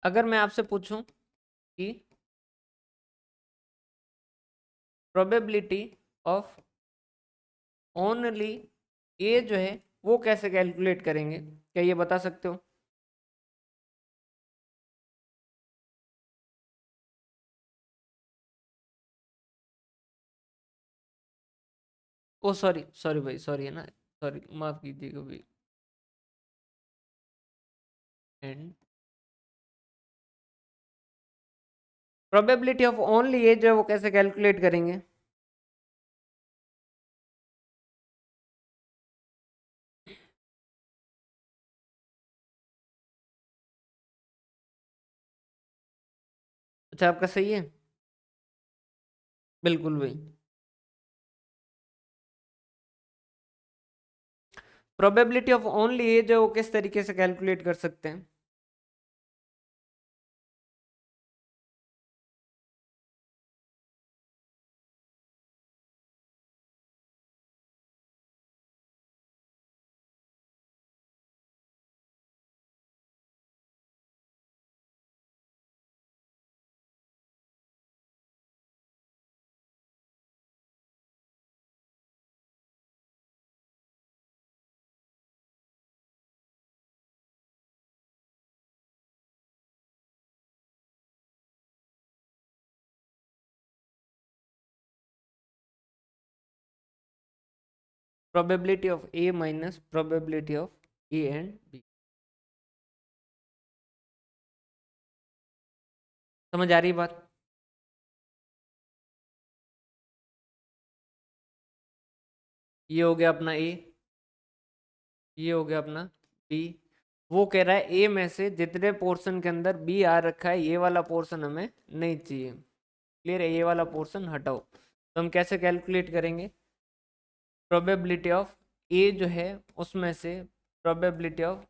अगर मैं आपसे पूछूं कि प्रोबेबिलिटी ऑफ ओनली ए जो है वो कैसे कैलकुलेट करेंगे, क्या ये बता सकते हो? ओ सॉरी सॉरी भाई, सॉरी है ना, सॉरी माफ कीजिएगा भाई, एंड प्रोबेबिलिटी ऑफ ओनली ए जो है वो कैसे कैलकुलेट करेंगे? अच्छा आपका सही है, बिल्कुल भाई। प्रोबेबिलिटी ऑफ ओनली ए जो है वो किस तरीके से कैलकुलेट कर सकते हैं? Probability of A minus probability of A and B. समझ आ रही बात? ये हो गया अपना ए, ये हो गया अपना बी। वो कह रहा है ए में से जितने पोर्शन के अंदर बी आ रखा है ये वाला पोर्शन हमें नहीं चाहिए। क्लियर है? ये वाला पोर्शन हटाओ। तो हम कैसे कैलकुलेट करेंगे? प्रोबेबिलिटी ऑफ ए जो है उसमें से probability of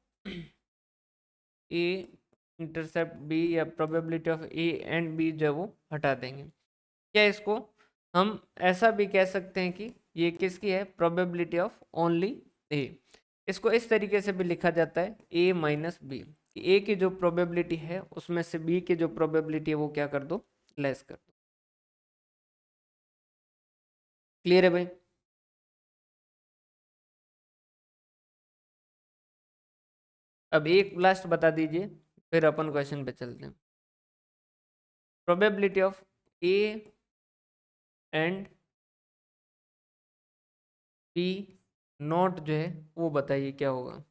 A intercept B या probability of A and B जो है वो हटा देंगे। क्या इसको हम ऐसा भी कह सकते हैं कि ये किसकी है? प्रोबेबिलिटी ऑफ ओनली ए। इसको इस तरीके से भी लिखा जाता है ए माइनस बी। ए की जो प्रोबेबिलिटी है उसमें से बी की जो प्रोबेबिलिटी है वो क्या कर दो? लेस कर दो। क्लियर है भाई? अब एक लास्ट बता दीजिए, फिर अपन क्वेश्चन पे चलते हैं। Probability of A and B not जो है वो बताइए क्या होगा?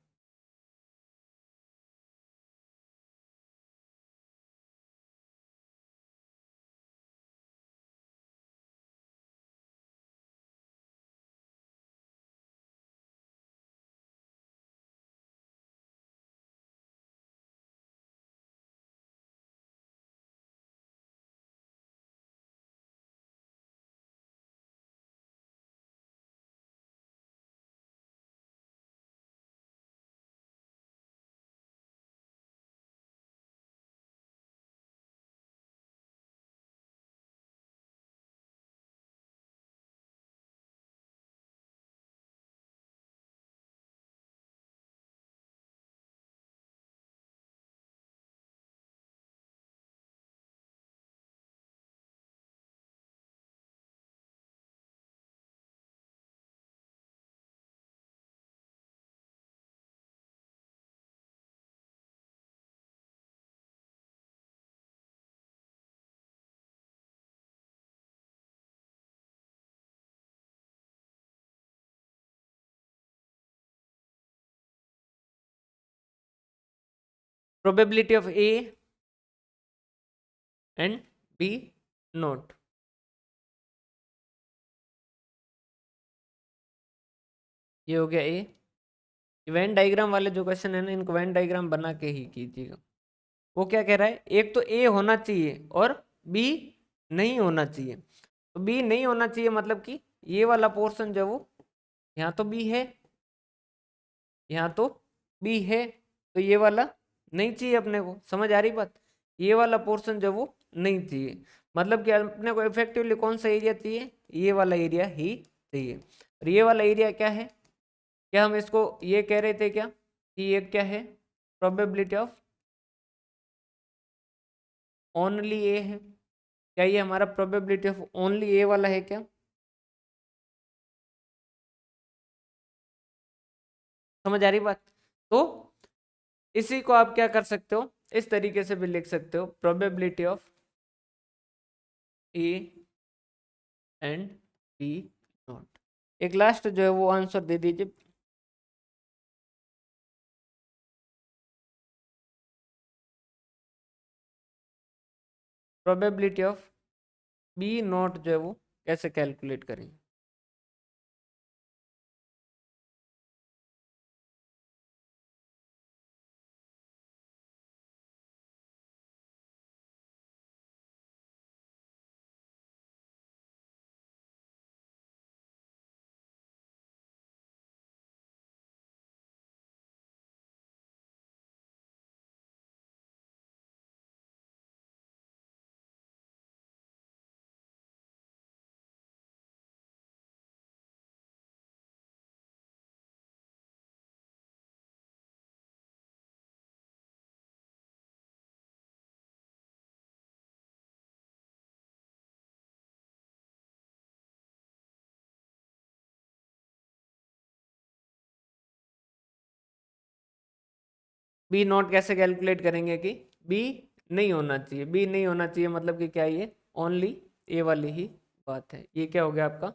Probability of A and B not. ये हो गया ए। वेन डायग्राम वाले जो क्वेश्चन है ना इनको वेन डायग्राम बना के ही कीजिएगा। वो क्या कह रहा है? एक तो ए होना चाहिए और बी नहीं होना चाहिए। तो बी नहीं होना चाहिए मतलब कि ये वाला पोर्शन जो वो यहाँ तो बी है, यहाँ तो बी है, तो ये वाला नहीं चाहिए अपने को। समझ आ रही बात? ये वाला पोर्शन जो वो नहीं चाहिए, मतलब कि अपने को इफेक्टिवली कौन सा एरिया चाहिए? ये वाला एरिया ही चाहिए। और ये वाला एरिया क्या है? क्या हम इसको ये कह रहे थे क्या कि ये क्या है? प्रोबेबिलिटी ऑफ ओनली ए है। क्या ये हमारा प्रोबेबिलिटी ऑफ ओनली ए वाला है क्या? समझ आ रही बात? तो इसी को आप क्या कर सकते हो? इस तरीके से भी लिख सकते हो, probability of A and B not. एक लास्ट जो है वो आंसर दे दीजिए। प्रोबेबिलिटी ऑफ बी नॉट जो है वो कैसे कैलकुलेट करेंगे? बी नॉट कैसे कैलकुलेट करेंगे कि बी नहीं होना चाहिए? बी नहीं होना चाहिए मतलब कि क्या? ये ओनली ए वाली ही बात है। ये क्या हो गया आपका?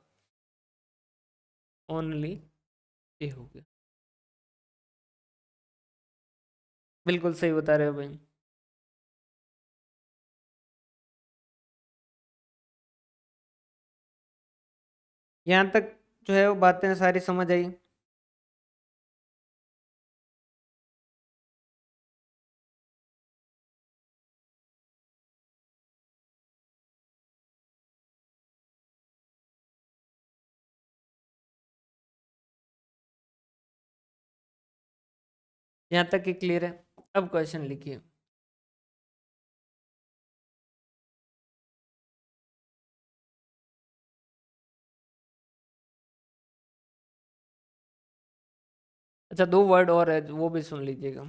ओनली ये हो गया। बिल्कुल सही बता रहे हो भाई। यहाँ तक जो है वो बातें सारी समझ आई। यहाँ तक कि क्लियर है। अब क्वेश्चन लिखिए। अच्छा, दो वर्ड और है, वो भी सुन लीजिएगा।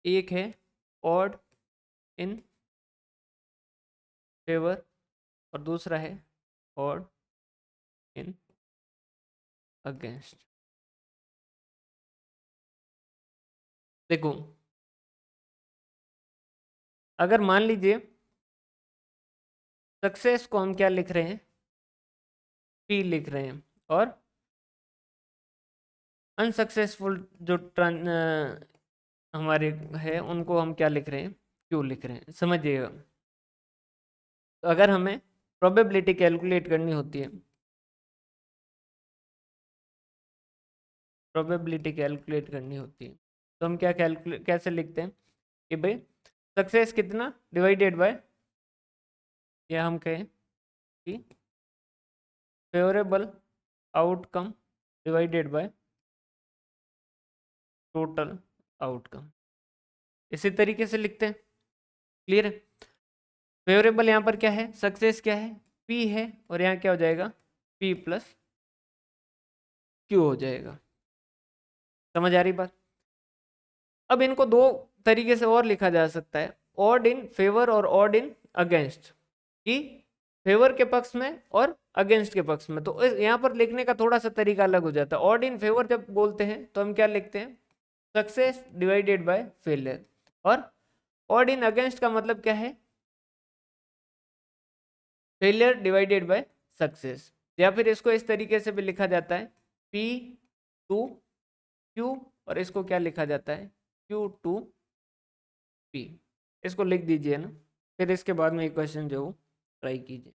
एक है ऑड इन फेवर, और दूसरा है ऑड इन अगेंस्ट। देखो, अगर मान लीजिए सक्सेस को हम क्या लिख रहे हैं, पी लिख रहे हैं, और अनसक्सेसफुल जो हमारे है उनको हम क्या लिख रहे हैं, क्यू लिख रहे हैं, समझिएगा। तो अगर हमें प्रोबेबिलिटी कैलकुलेट करनी होती है, प्रोबेबिलिटी कैलकुलेट करनी होती है, तो हम क्या कैलकुलेट कैसे लिखते हैं कि भाई सक्सेस कितना डिवाइडेड बाय, या हम कहें कि favourable outcome divided by total outcome, इसी तरीके से लिखते हैं। क्लियर है? फेवरेबल यहाँ पर क्या है, सक्सेस क्या है, पी है, और यहाँ क्या हो जाएगा, पी प्लस क्यू हो जाएगा। समझ आ रही बात? अब इनको दो तरीके से और लिखा जा सकता है, ऑड इन फेवर और ऑड इन अगेंस्ट, कि फेवर के पक्ष में और अगेंस्ट के पक्ष में। तो यहाँ पर लिखने का थोड़ा सा तरीका अलग हो जाता है। ऑड इन फेवर जब बोलते हैं तो हम क्या लिखते हैं, सक्सेस डिवाइडेड बाय फेलियर, और ऑड इन अगेंस्ट का मतलब क्या है, फेलियर डिवाइडेड बाय सक्सेस। या फिर इसको इस तरीके से भी लिखा जाता है, पी टू क्यू, और इसको क्या लिखा जाता है, क्यू टू पी। इसको लिख दीजिए ना, फिर इसके बाद में एक क्वेश्चन जो ट्राई कीजिए।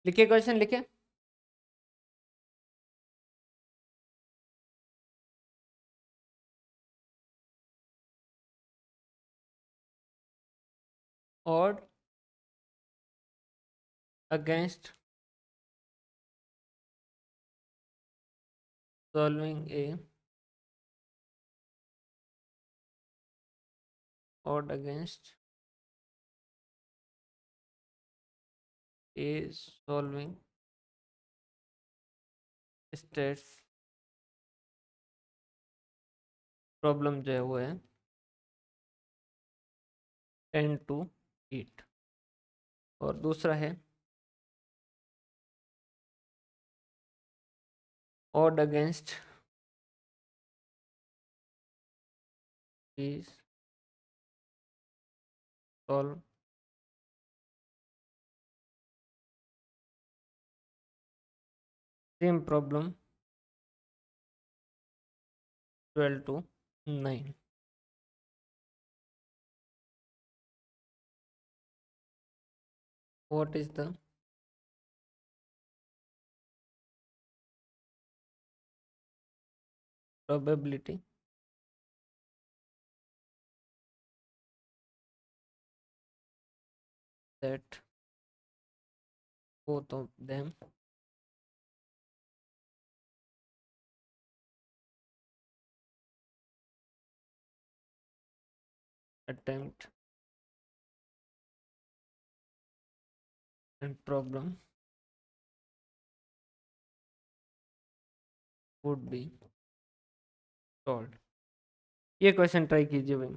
लिखिए, क्वेश्चन लिखिए। ऑड अगेंस्ट सॉल्विंग ए, ऑड अगेंस्ट ए सॉल्विंग स्टेट्स प्रॉब्लम जो है वो है 10 to 8। और दूसरा है odd against is solve same problem 12 to 9। What is the probability that both of them attempt and problem would be solved। ये question try कीजिए भाई।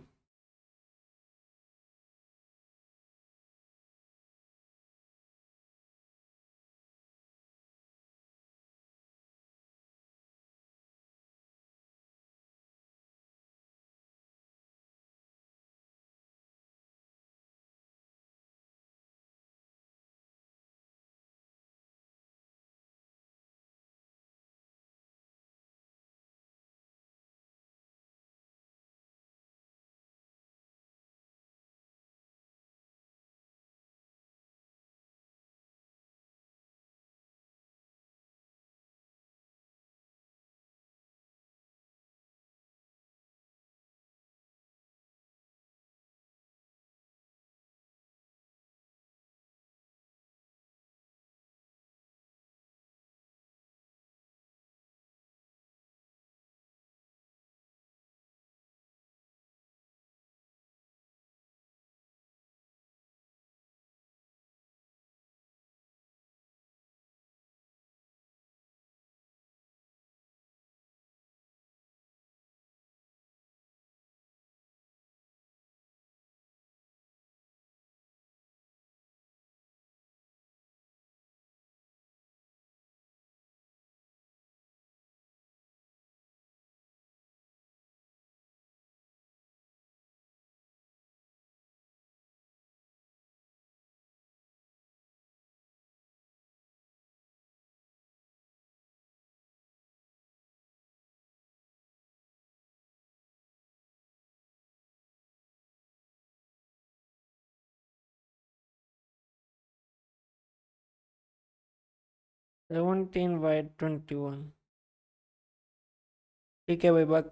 17/21। ठीक है भाई, बात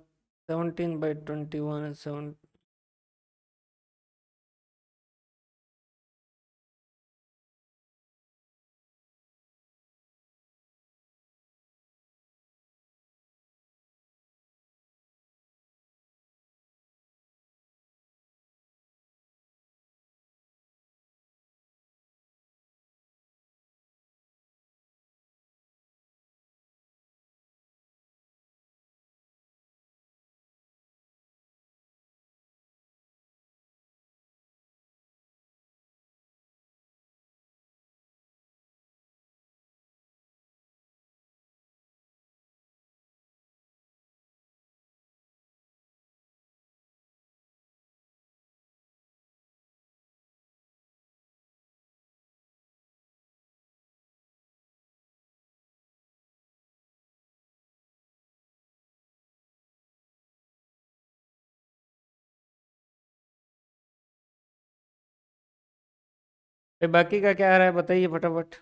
17/21 7। बाकी का क्या आ रहा है बताइए फटाफट।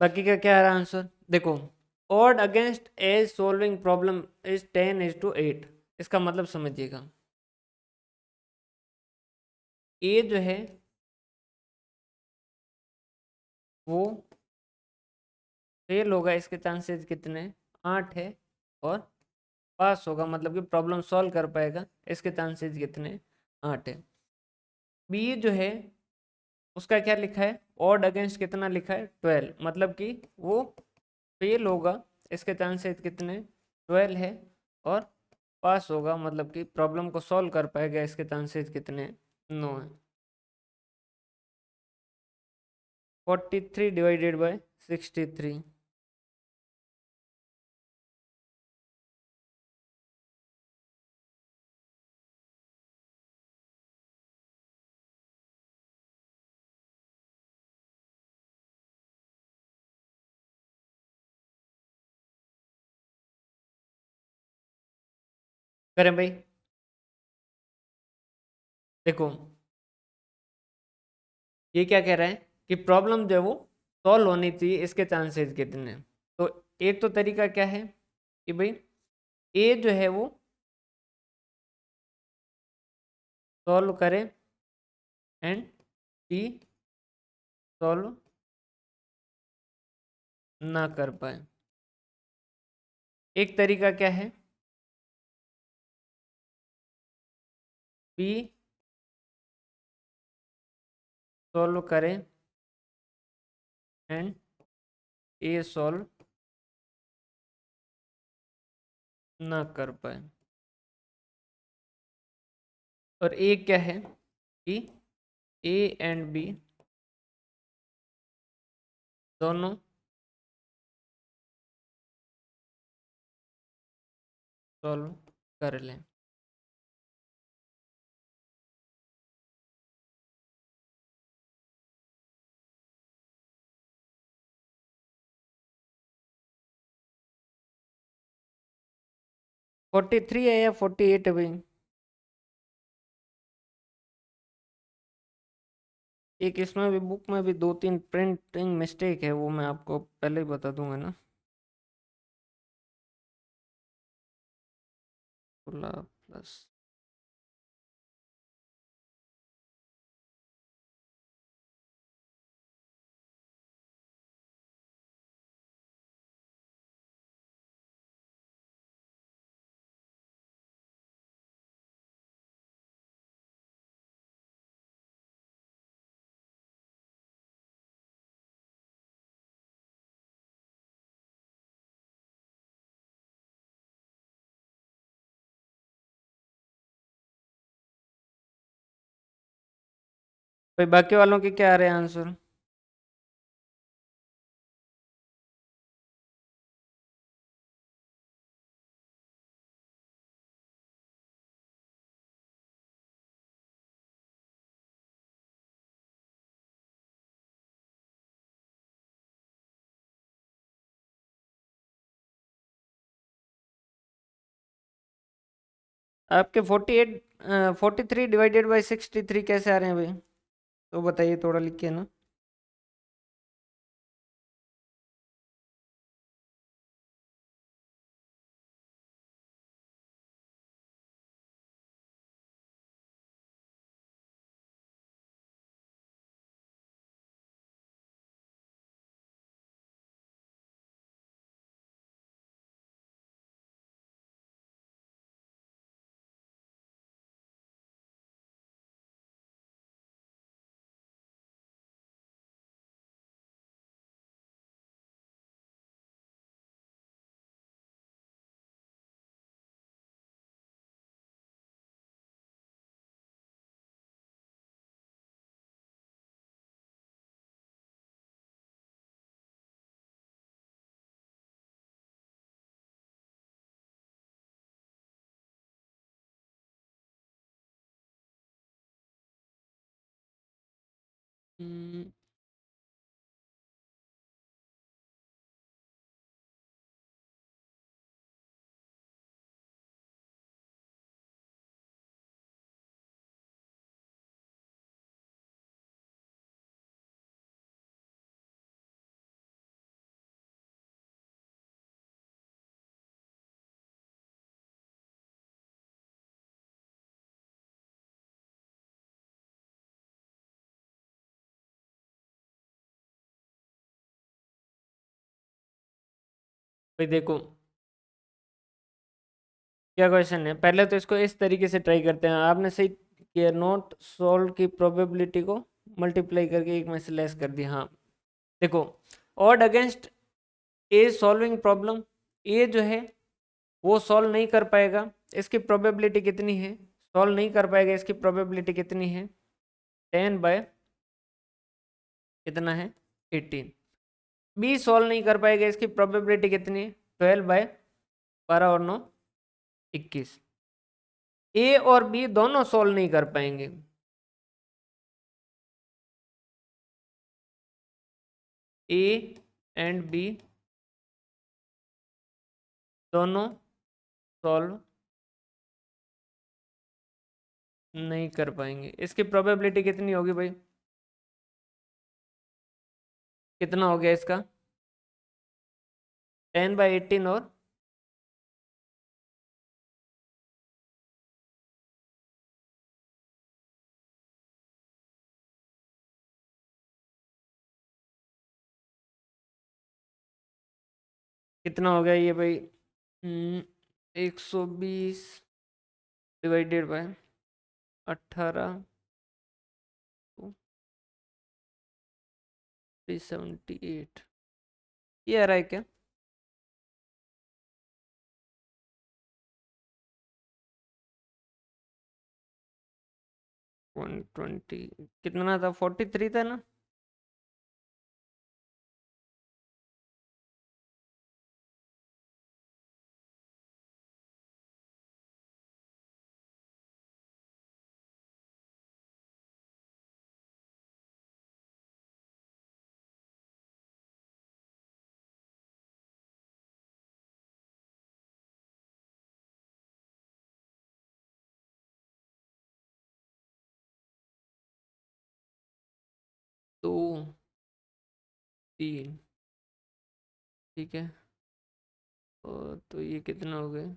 बाकी का क्या आ रहा है आंसर देखो। Odd against A's solving problem is 10:8। इसका मतलब समझिएगा, ए जो है वो फेल होगा, इसके चांसेस कितने 8 है। और पास होगा मतलब कि प्रॉब्लम सॉल्व कर पाएगा, इसके चांसेस कितने 8 है। बी जो है उसका क्या लिखा है, ऑड अगेंस्ट कितना लिखा है 12, मतलब कि वो फेल होगा, इसके चांसेस कितने 12 है। और पास होगा मतलब कि प्रॉब्लम को सॉल्व कर पाएगा, इसके चांसेस कितने 9 है। 43 डिवाइडेड बाय 63। करें भाई, देखो ये क्या कह रहा है कि प्रॉब्लम जो है वो सॉल्व होनी चाहिए, इसके चांसेस कितने हैं। तो एक तो तरीका क्या है कि भाई ए जो है वो सॉल्व करें एंड बी सॉल्व ना कर पाए। एक तरीका क्या है, बी सॉल्व करें एंड ए सॉल्व ना कर पाए। और ए क्या है कि ए एंड बी दोनों सॉल्व कर लें। फोर्टी थ्री है या 48 है भाई? एक इसमें भी बुक में भी दो तीन प्रिंटिंग मिस्टेक है, वो मैं आपको पहले ही बता दूंगा ना। 16 प्लस। भाई बाकी वालों के क्या आ रहे हैं आंसर? आपके 48, 43 डिवाइडेड बाई 63 कैसे आ रहे हैं भाई? तो बताइए थोड़ा लिख के ना। हम्म, भाई देखो क्या क्वेश्चन है, पहले तो इसको इस तरीके से ट्राई करते हैं। आपने सही किया, नोट सॉल्व की प्रोबेबिलिटी को मल्टीप्लाई करके एक में से लेस कर दिया। हाँ देखो, ऑड अगेंस्ट ए सॉल्विंग प्रॉब्लम, ए जो है वो सॉल्व नहीं कर पाएगा, इसकी प्रोबेबिलिटी कितनी है? सॉल्व नहीं कर पाएगा, इसकी प्रोबेबिलिटी कितनी है? 10 बाय कितना है? 18। बी सॉल्व नहीं कर पाएगा, इसकी प्रोबेबिलिटी कितनी? 12/12 और 9 21। ए और बी दोनों सॉल्व नहीं कर पाएंगे। ए एंड बी दोनों सॉल्व नहीं कर पाएंगे, इसकी प्रोबेबिलिटी कितनी होगी भाई? कितना हो गया इसका? 10/18 और कितना हो गया ये भाई? 120 डिवाइडेड बाय 18 तो 378। ये आ रहा है क्या? 120 कितना था? 43 था ना? तो 3, ठीक है। और तो ये कितना हो गया?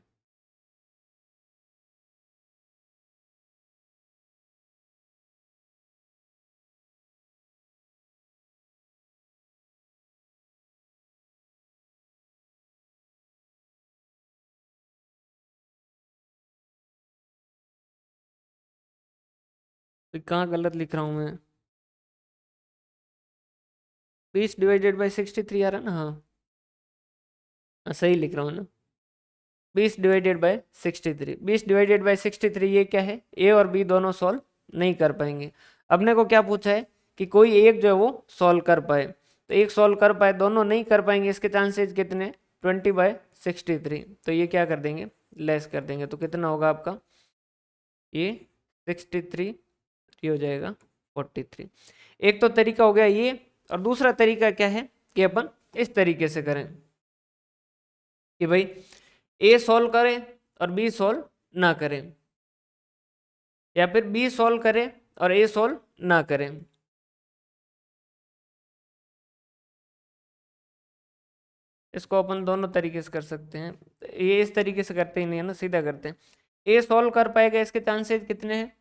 तो कहाँ गलत लिख रहा हूँ मैं? 20/63 आ रहा है ना? हाँ सही लिख रहा हूँ ना? 20/63, 20/63 ये क्या है? ए और बी दोनों सॉल्व नहीं कर पाएंगे। अपने को क्या पूछा है कि कोई एक जो है वो सॉल्व कर पाए, तो एक सॉल्व कर पाए, दोनों नहीं कर पाएंगे, इसके चांसेस कितने? 20/63। तो ये क्या कर देंगे? लेस कर देंगे। तो कितना होगा आपका? ये 63 ये हो जाएगा 43। एक तो तरीका हो गया ये, और दूसरा तरीका क्या है कि अपन इस तरीके से करें कि भाई ए सॉल्व करें और बी सॉल्व ना करें, या फिर बी सॉल्व करें और ए सॉल्व ना करें। इसको अपन दोनों तरीके से कर सकते हैं। ये इस तरीके से करते ही नहीं है ना, सीधा करते हैं। ए सॉल्व कर पाएगा, इसके चांसेस कितने हैं?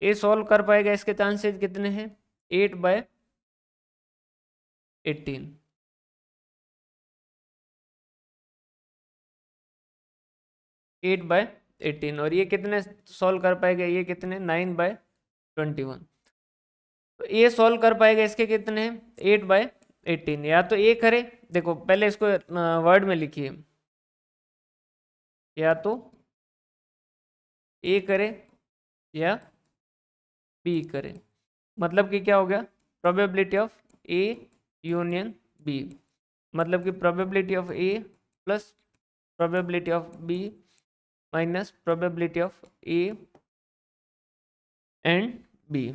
ए सॉल्व कर पाएगा, इसके चांसेस कितने हैं? 8/18। 8/18। और ये कितने सॉल्व कर पाएगा? ये कितने? 9/21। तो ये सॉल्व कर पाएगा, इसके कितने हैं? 8/18। या तो ये करे, देखो पहले इसको वर्ड में लिखिए, या तो ए करे या बी करे। मतलब कि क्या हो गया? Probability of A union B, मतलब कि probability of A plus probability of B minus probability of A and B.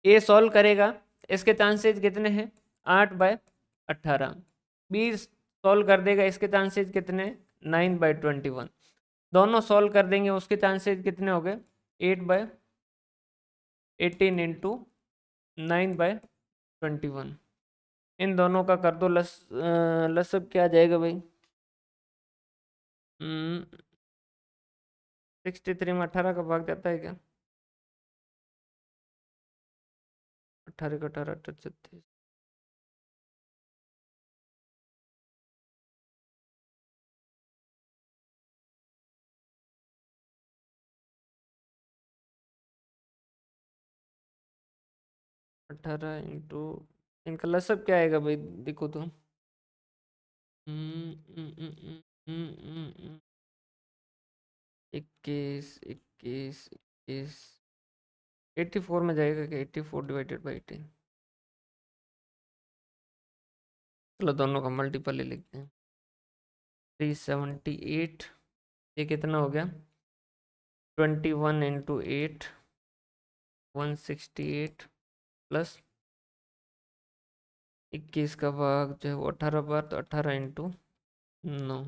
A solve करेगा, इसके चांसेस कितने हैं? 8/18। बी सॉल्व कर देगा, इसके चांसेस कितने? 9/21। दोनों सॉल्व कर देंगे, उसके चांसेस कितने हो गए? 8/18 इंटू 9/21। इन दोनों का कर दो लसअप, क्या आ जाएगा भाई? 63 में 18 का भाग जाता है क्या? 18 का 18 36। 18 इंटू, इनका लसअप क्या आएगा भाई? देखो तो। 21 21 21। 84 में जाएगा कि 84 डिवाइडेड बाई 18? चलो दोनों का मल्टीपल ही लिखते हैं। 378, ये कितना हो गया? 21 इंटू 8, 168 प्लस 21 का भाग जो है वो 18 बार, तो 18 इंटू 9,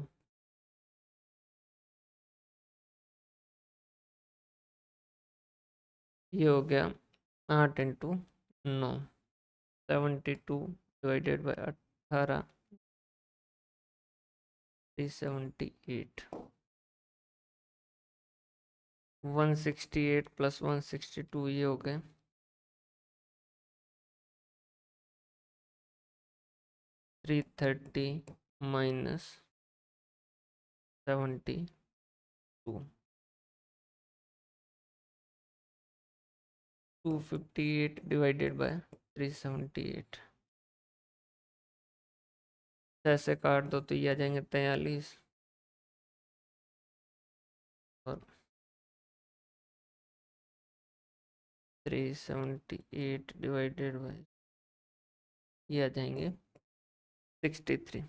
ये हो गया 8 इंटू 9, 72 डिवाइडेड बाई 18, 378, 168 प्लस 162, ये हो गए 330 माइनस 72, 258 डिवाइडेड बाय 378, ऐसे काट दो तो ये आ जाएंगे 43, और 378 डिवाइडेड बाय ये आ जाएंगे 63।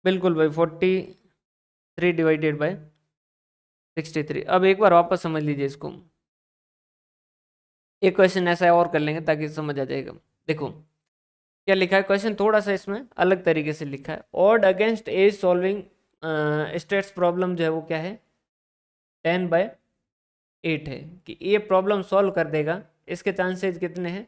बिल्कुल भाई, 43 डिवाइडेड बाय 63। अब एक बार वापस समझ लीजिए इसको, एक क्वेश्चन ऐसा और कर लेंगे ताकि समझ आ जाएगा। देखो क्या लिखा है क्वेश्चन, थोड़ा सा इसमें अलग तरीके से लिखा है। Odd against A's solving states problem जो है वो क्या है, 10/8 है कि ये प्रॉब्लम सॉल्व कर देगा। इसके चांसेस कितने हैं,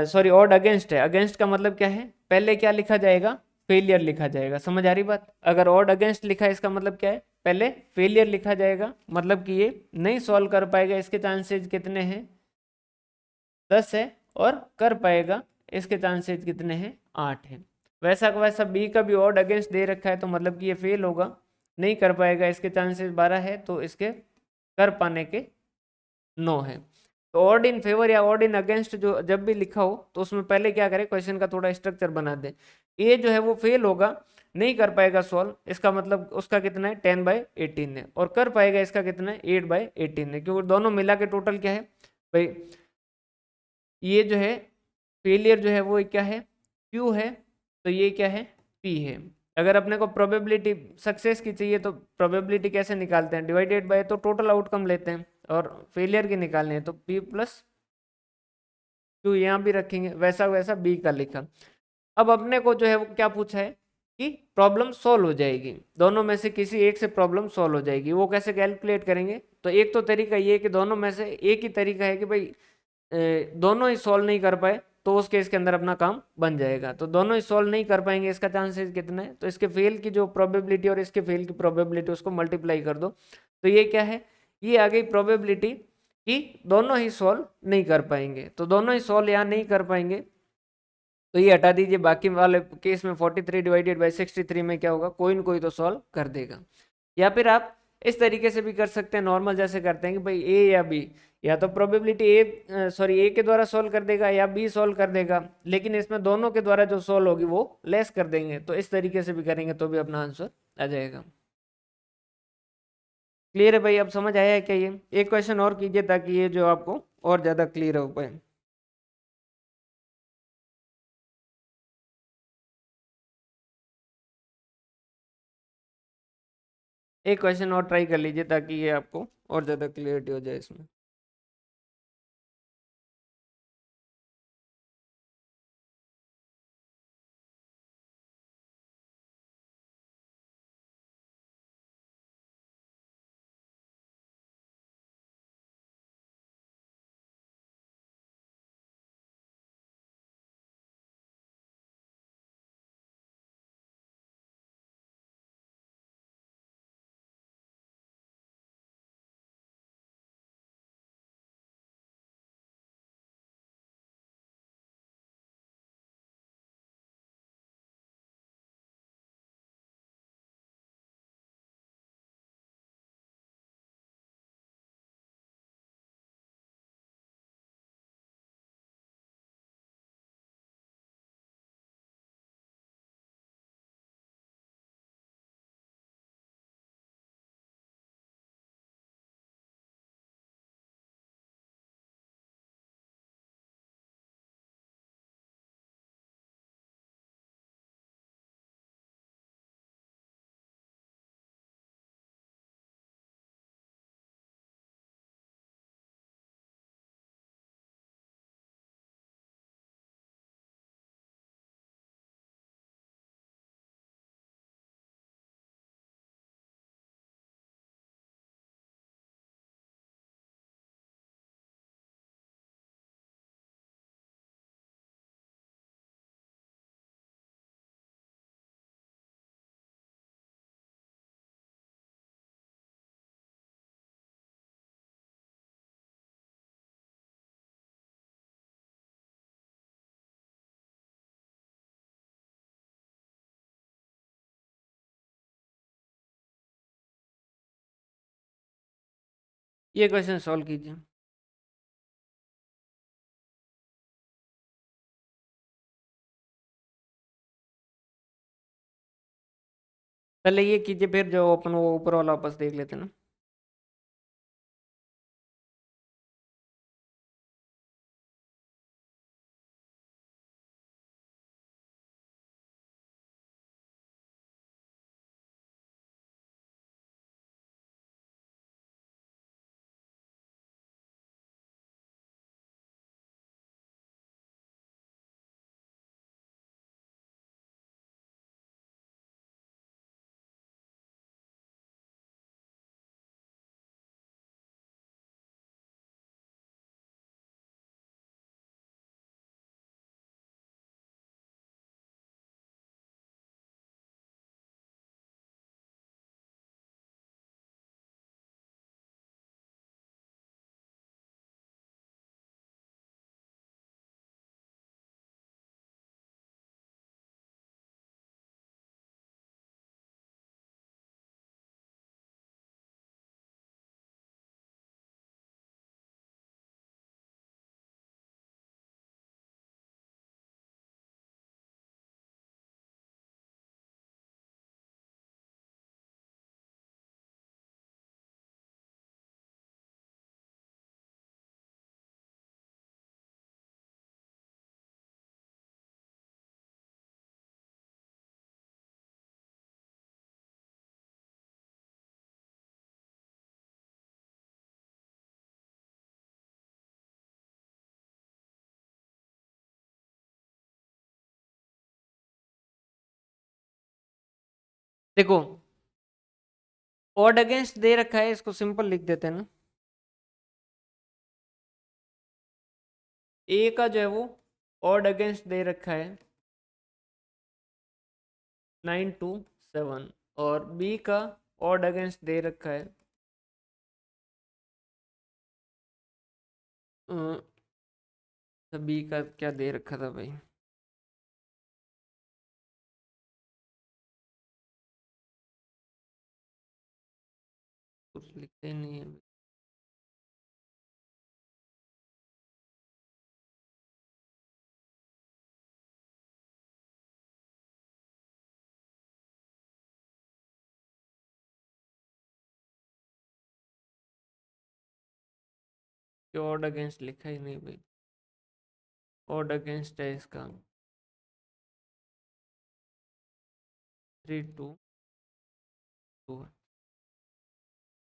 सॉरी ऑड अगेंस्ट है, अगेंस्ट का मतलब क्या है, पहले क्या लिखा जाएगा, फेलियर लिखा जाएगा। समझ आ रही बात? अगर ऑड अगेंस्ट लिखा है इसका मतलब क्या है, पहले फेलियर लिखा जाएगा, मतलब कि ये नहीं सॉल्व कर पाएगा। इसके चांसेस कितने हैं, 10 है, और कर पाएगा इसके चांसेस कितने हैं, 8 है। वैसा का वैसा बी का भी ऑड अगेंस्ट दे रखा है, तो मतलब कि ये फेल होगा, नहीं कर पाएगा। इसके चांसेस 12 है, तो इसके कर पाने के 9 है। तो ऑड इन फेवर या ऑड इन अगेंस्ट जो जब भी लिखा हो तो उसमें पहले क्या करें, क्वेश्चन का थोड़ा स्ट्रक्चर बना दे। ए जो है वो फेल होगा, नहीं कर पाएगा सॉल्व, इसका मतलब उसका कितना है, 10/18 है, और कर पाएगा इसका कितना है, 8/18 है, क्योंकि दोनों मिला के टोटल क्या है भाई, ये जो है फेलियर जो है वो क्या है, क्यू है, तो ये क्या है, पी है। अगर अपने को प्रोबेबिलिटी सक्सेस की चाहिए तो प्रोबेबिलिटी कैसे निकालते हैं, डिवाइडेड बाय, तो टोटल आउटकम लेते हैं, और फेलियर की निकालनी है तो पी प्लस क्यू यहाँ भी रखेंगे, वैसा वैसा बी का लिखा। अब अपने को जो है वो क्या पूछा है कि प्रॉब्लम सॉल्व हो जाएगी, दोनों में से किसी एक से प्रॉब्लम सॉल्व हो जाएगी। वो कैसे कैलकुलेट करेंगे, तो एक तो तरीका ये है कि दोनों में से एक ही तरीका है कि भाई दोनों ही सॉल्व नहीं कर पाए तो उस केस के अंदर अपना काम बन जाएगा। तो दोनों ही सॉल्व नहीं कर पाएंगे, इसका चांसेस कितना है, तो इसके फेल की जो प्रोबेबिलिटी और इसके फेल की प्रोबेबिलिटी उसको मल्टीप्लाई कर दो, तो ये क्या है, ये आ गई प्रोबेबिलिटी कि दोनों ही सॉल्व नहीं कर पाएंगे। तो दोनों ही सॉल्व यहाँ नहीं कर पाएंगे तो ये हटा दीजिए, बाकी वाले केस में 43 डिवाइडेड बाई 63 में क्या होगा, कोई ना कोई तो सॉल्व कर देगा। या फिर आप इस तरीके से भी कर सकते हैं, नॉर्मल जैसे करते हैं कि भाई ए या बी, या तो प्रोबेबिलिटी ए सॉरी ए के द्वारा सॉल्व कर देगा या बी सॉल्व कर देगा, लेकिन इसमें दोनों के द्वारा जो सॉल्व होगी वो लेस कर देंगे। तो इस तरीके से भी करेंगे तो भी अपना आंसर आ जाएगा। क्लियर है भाई? अब समझ आया है क्या? ये एक क्वेश्चन और कीजिए ताकि ये जो आपको और ज्यादा क्लियर हो पाए। एक क्वेश्चन और ट्राई कर लीजिए ताकि ये आपको और ज्यादा क्लियरिटी हो जाए इसमें। ये क्वेश्चन सॉल्व कीजिए। पहले ये कीजिए, फिर जो अपन वो ऊपर वाला वापस देख लेते हैं ना। देखो, ऑड अगेंस्ट दे रखा है, इसको सिंपल लिख देते हैं ना। ए का जो है वो ऑड अगेंस्ट दे रखा है 9 to 7, और बी का ऑड अगेंस्ट दे रखा है बी का क्या दे रखा था भाई, कुछ लिखते ही नहीं है। ऑड अगेंस्ट लिखा ही नहीं भाई, ऑड अगेंस्ट है इसका 3 to 2।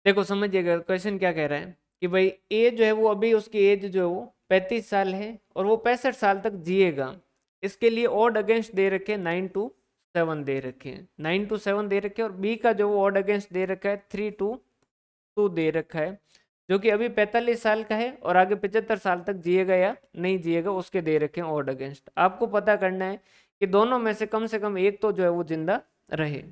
देखो समझिएगा क्वेश्चन क्या कह रहा है कि भाई ए जो है वो अभी उसकी एज जो है वो 35 साल है और वो 65 साल तक जिएगा। इसके लिए ऑड अगेंस्ट दे रखे 9 to 7 दे रखे हैं, 9 to 7 दे रखे हैं, और बी का जो वो ऑड अगेंस्ट दे रखा है 3 to 2 दे रखा है, जो कि अभी 45 साल का है और आगे 75 साल तक जिएगा या नहीं जिएगा उसके दे रखे हैं ऑड अगेंस्ट। आपको पता करना है कि दोनों में से कम एक तो जो है वो जिंदा रहे।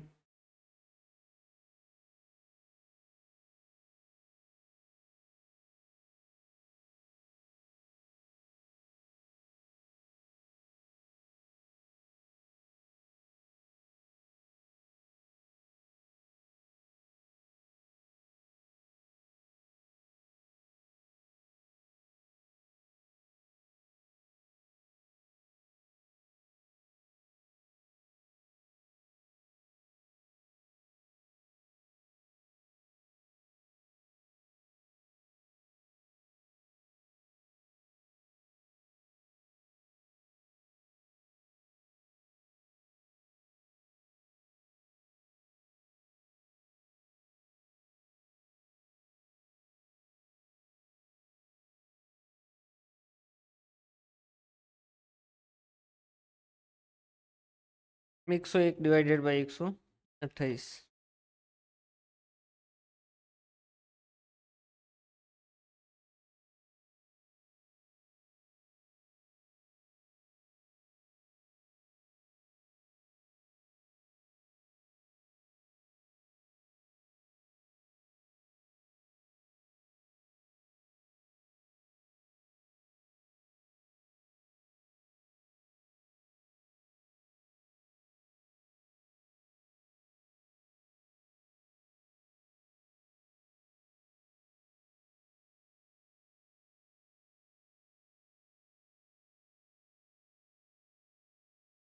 में 101 डिवाइडेड बाई 128।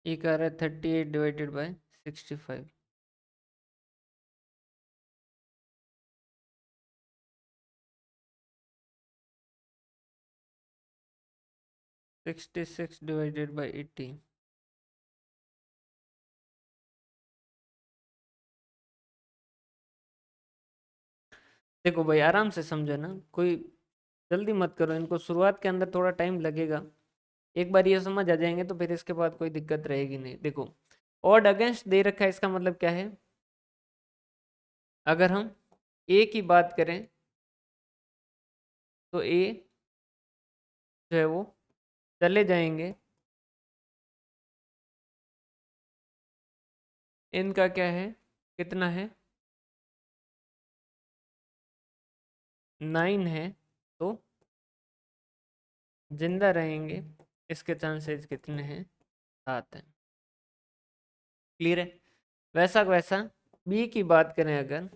ये कह रहा है 38 डिवाइडेड बाय 65। 66 divided by 80। देखो भाई आराम से समझो ना, कोई जल्दी मत करो इनको, शुरुआत के अंदर थोड़ा टाइम लगेगा। एक बार ये समझ आ जाएंगे तो फिर इसके बाद कोई दिक्कत रहेगी नहीं। देखो ऑड अगेंस्ट दे रखा है, इसका मतलब क्या है, अगर हम ए की बात करें तो ए जो है वो चले जाएंगे, इनका क्या है, कितना है, 9 है, तो जिंदा रहेंगे इसके चांसेस कितने हैं, 7 है। क्लियर है। वैसा वैसा बी की बात करें अगर,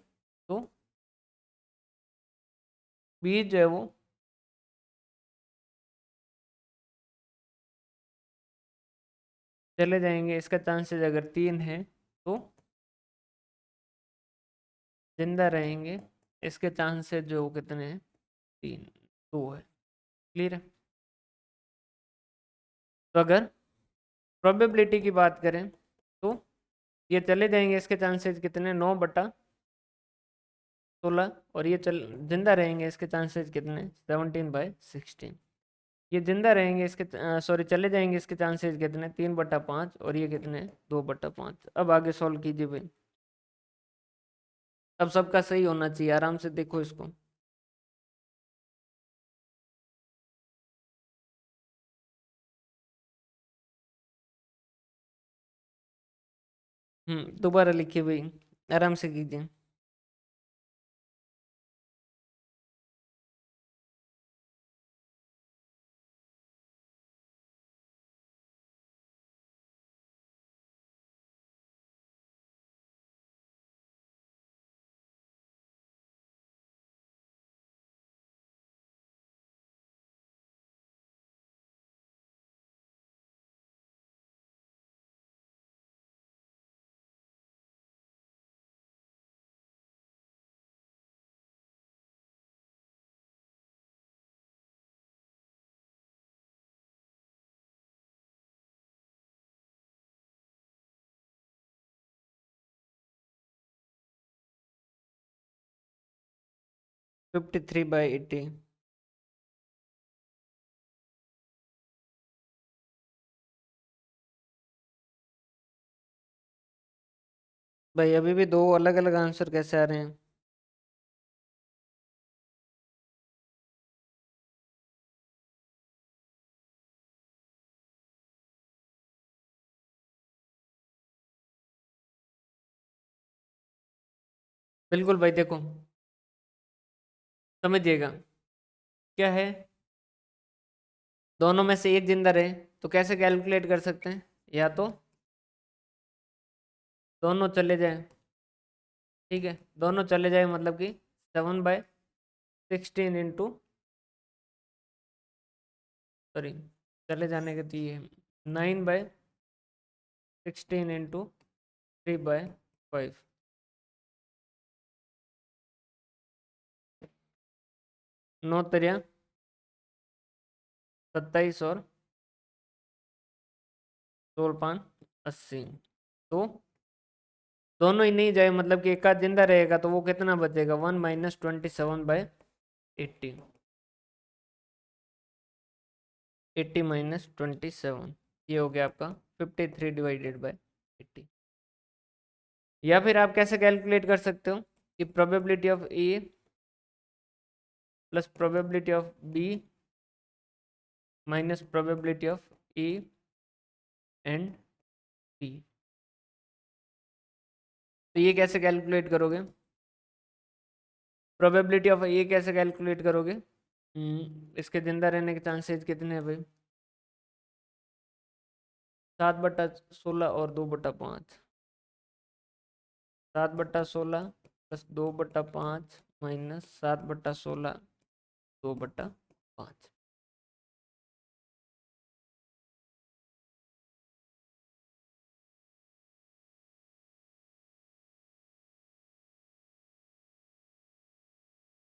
तो बी जो है वो चले जाएंगे, इसका चांसेस अगर 3 है, तो जिंदा रहेंगे इसके चांसेस जो कितने हैं, 3, 2 है। क्लियर है। तो अगर प्रोबेबिलिटी की बात करें तो ये चले जाएंगे इसके चांसेस कितने, 9/16, और ये चल जिंदा रहेंगे इसके चांसेस कितने, 17/16। ये जिंदा रहेंगे इसके सॉरी चले जाएंगे इसके चांसेस कितने, 3/5, और ये कितने, 2/5। अब आगे सॉल्व कीजिए भाई। अब सबका सही होना चाहिए, आराम से देखो इसको। दोबारा लिखिए भाई, आराम से कीजिए। Fifty three by eighty. भाई अभी भी दो अलग अलग आंसर कैसे आ रहे हैं। बिल्कुल भाई देखो, समझिएगा क्या है, दोनों में से एक जिंदा रहे तो कैसे कैलकुलेट कर सकते हैं, या तो दोनों चले जाए, ठीक है, दोनों चले जाए मतलब कि 7/16 इंटू, सॉरी चले जाने के तो ये 9/16 इंटू 3/5। 9×3 = 27 और 16×5 = 80। तो दोनों ही नहीं जाए मतलब कि एक आध जिंदा रहेगा तो वो कितना बचेगा, 1 - 27/80। 80 - 27, ये हो गया आपका 53 डिवाइडेड बाय 80। या फिर आप कैसे कैलकुलेट कर सकते हो कि probability of A plus probability of B minus probability of A and B. तो ये कैसे कैलकुलेट करोगे, प्रोबेबिलिटी ऑफ ए कैसे कैलकुलेट करोगे, इसके जिंदा रहने के चांसेस कितने हैं भाई, 7/16 और 2/5। 7/16 प्लस 2/5 माइनस 7/16, 2/5।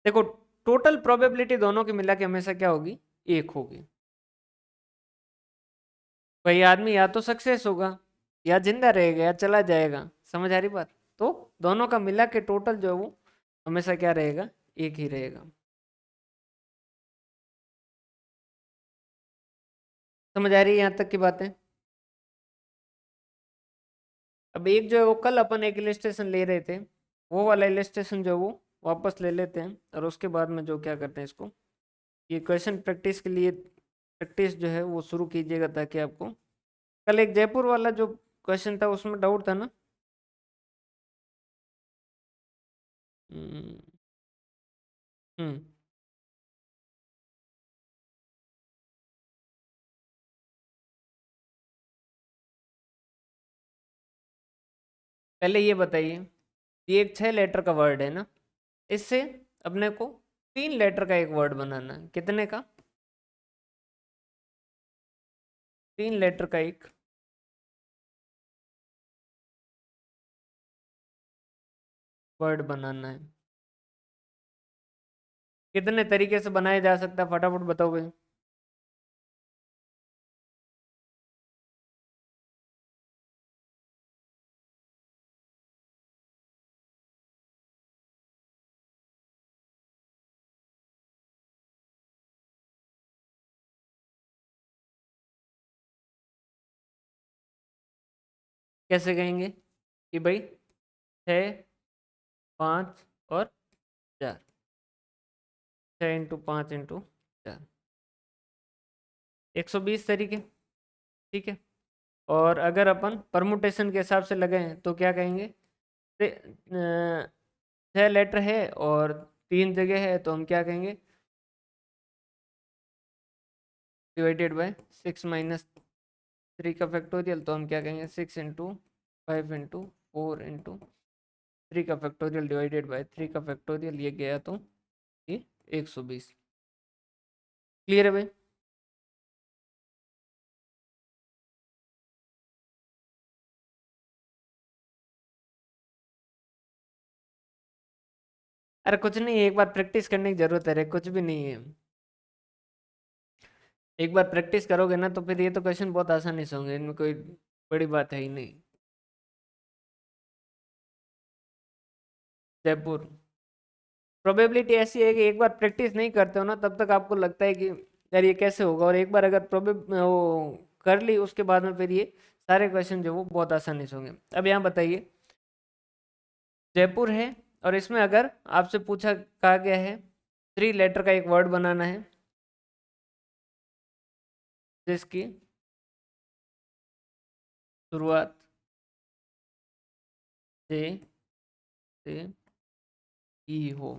देखो टोटल प्रोबेबिलिटी दोनों की मिला के हमेशा क्या होगी, एक होगी। वही आदमी या तो सक्सेस होगा, या जिंदा रहेगा, या चला जाएगा। समझ आ रही बात? तो दोनों का मिला के टोटल जो है वो हमेशा क्या रहेगा, एक ही रहेगा। समझ आ रही है यहाँ तक की बातें? अब एक जो है वो कल अपन एक इलिस्ट्रेशन ले रहे थे, वो वाला इलिस्ट्रेशन जो है वो वापस ले लेते हैं, और उसके बाद में जो क्या करते हैं इसको, ये क्वेश्चन प्रैक्टिस के लिए प्रैक्टिस जो है वो शुरू कीजिएगा, ताकि आपको कल एक जयपुर वाला जो क्वेश्चन था उसमें डाउट था ना। हम्म। हम्म, पहले ये बताइए, ये एक 6 लेटर का वर्ड है ना, इससे अपने को 3 लेटर का एक वर्ड बनाना है। कितने का? 3 लेटर का एक वर्ड बनाना है। कितने तरीके से बनाया जा सकता है, फटाफट बताओ भाई। कैसे कहेंगे कि भाई 6, 5 और 4, 6 × 5 × 4, 120 तरीके। ठीक है। और अगर अपन परमुटेशन के हिसाब से लगाएं तो क्या कहेंगे, 6 लेटर है और 3 जगह है, तो हम क्या कहेंगे, डिवाइडेड बाय 6 - 3 का फैक्टोरियल, तो हम क्या कहेंगे, 6 × 5 × 4 × 3 का फैक्टोरियल डिवाइडेड बाय 3 का फैक्टोरियल, ये गया तो ये 120। क्लियर है भाई? अरे कुछ नहीं है, एक बार प्रैक्टिस करने की जरूरत है रे, कुछ भी नहीं है। एक बार प्रैक्टिस करोगे ना तो फिर ये तो क्वेश्चन बहुत आसानी से होंगे, इनमें कोई बड़ी बात है ही नहीं। जयपुर, प्रोबेबिलिटी ऐसी है कि एक बार प्रैक्टिस नहीं करते हो ना तब तक आपको लगता है कि यार ये कैसे होगा, और एक बार अगर प्रोबेब वो कर ली उसके बाद में फिर ये सारे क्वेश्चन जो वो बहुत आसानी से होंगे। अब यहाँ बताइए, जयपुर है और इसमें अगर आपसे पूछा कहा गया है 3 लेटर का एक वर्ड बनाना है जिसकी शुरुआत से ही हो,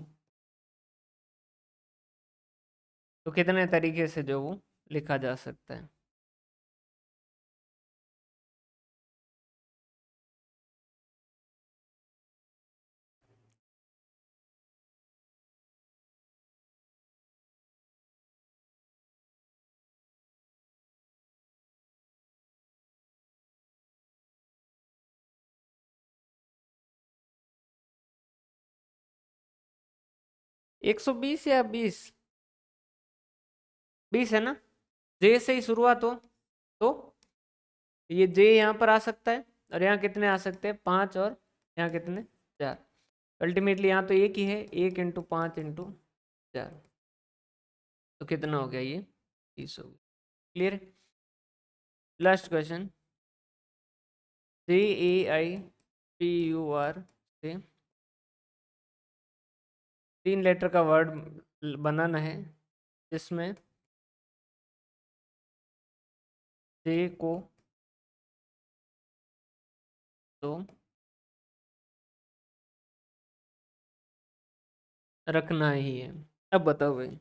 तो कितने तरीके से जो वो लिखा जा सकता है? 120 या 20 है ना, जे से ही शुरुआत हो, तो ये जे यहाँ पर आ सकता है, और यहाँ कितने आ सकते हैं, 5, और यहाँ कितने, 4। अल्टीमेटली यहाँ तो एक ही है, 1 × 5 × 4, तो कितना हो गया ये, 30 हो गया। क्लियर? लास्ट क्वेश्चन, JAIPUR से 3 लेटर का वर्ड बनाना है जिसमें जे को तो रखना ही है। अब बताओ भाई।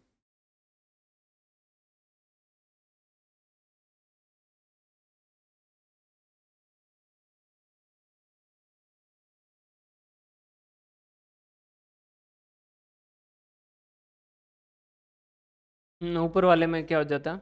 ऊपर वाले में क्या हो जाता?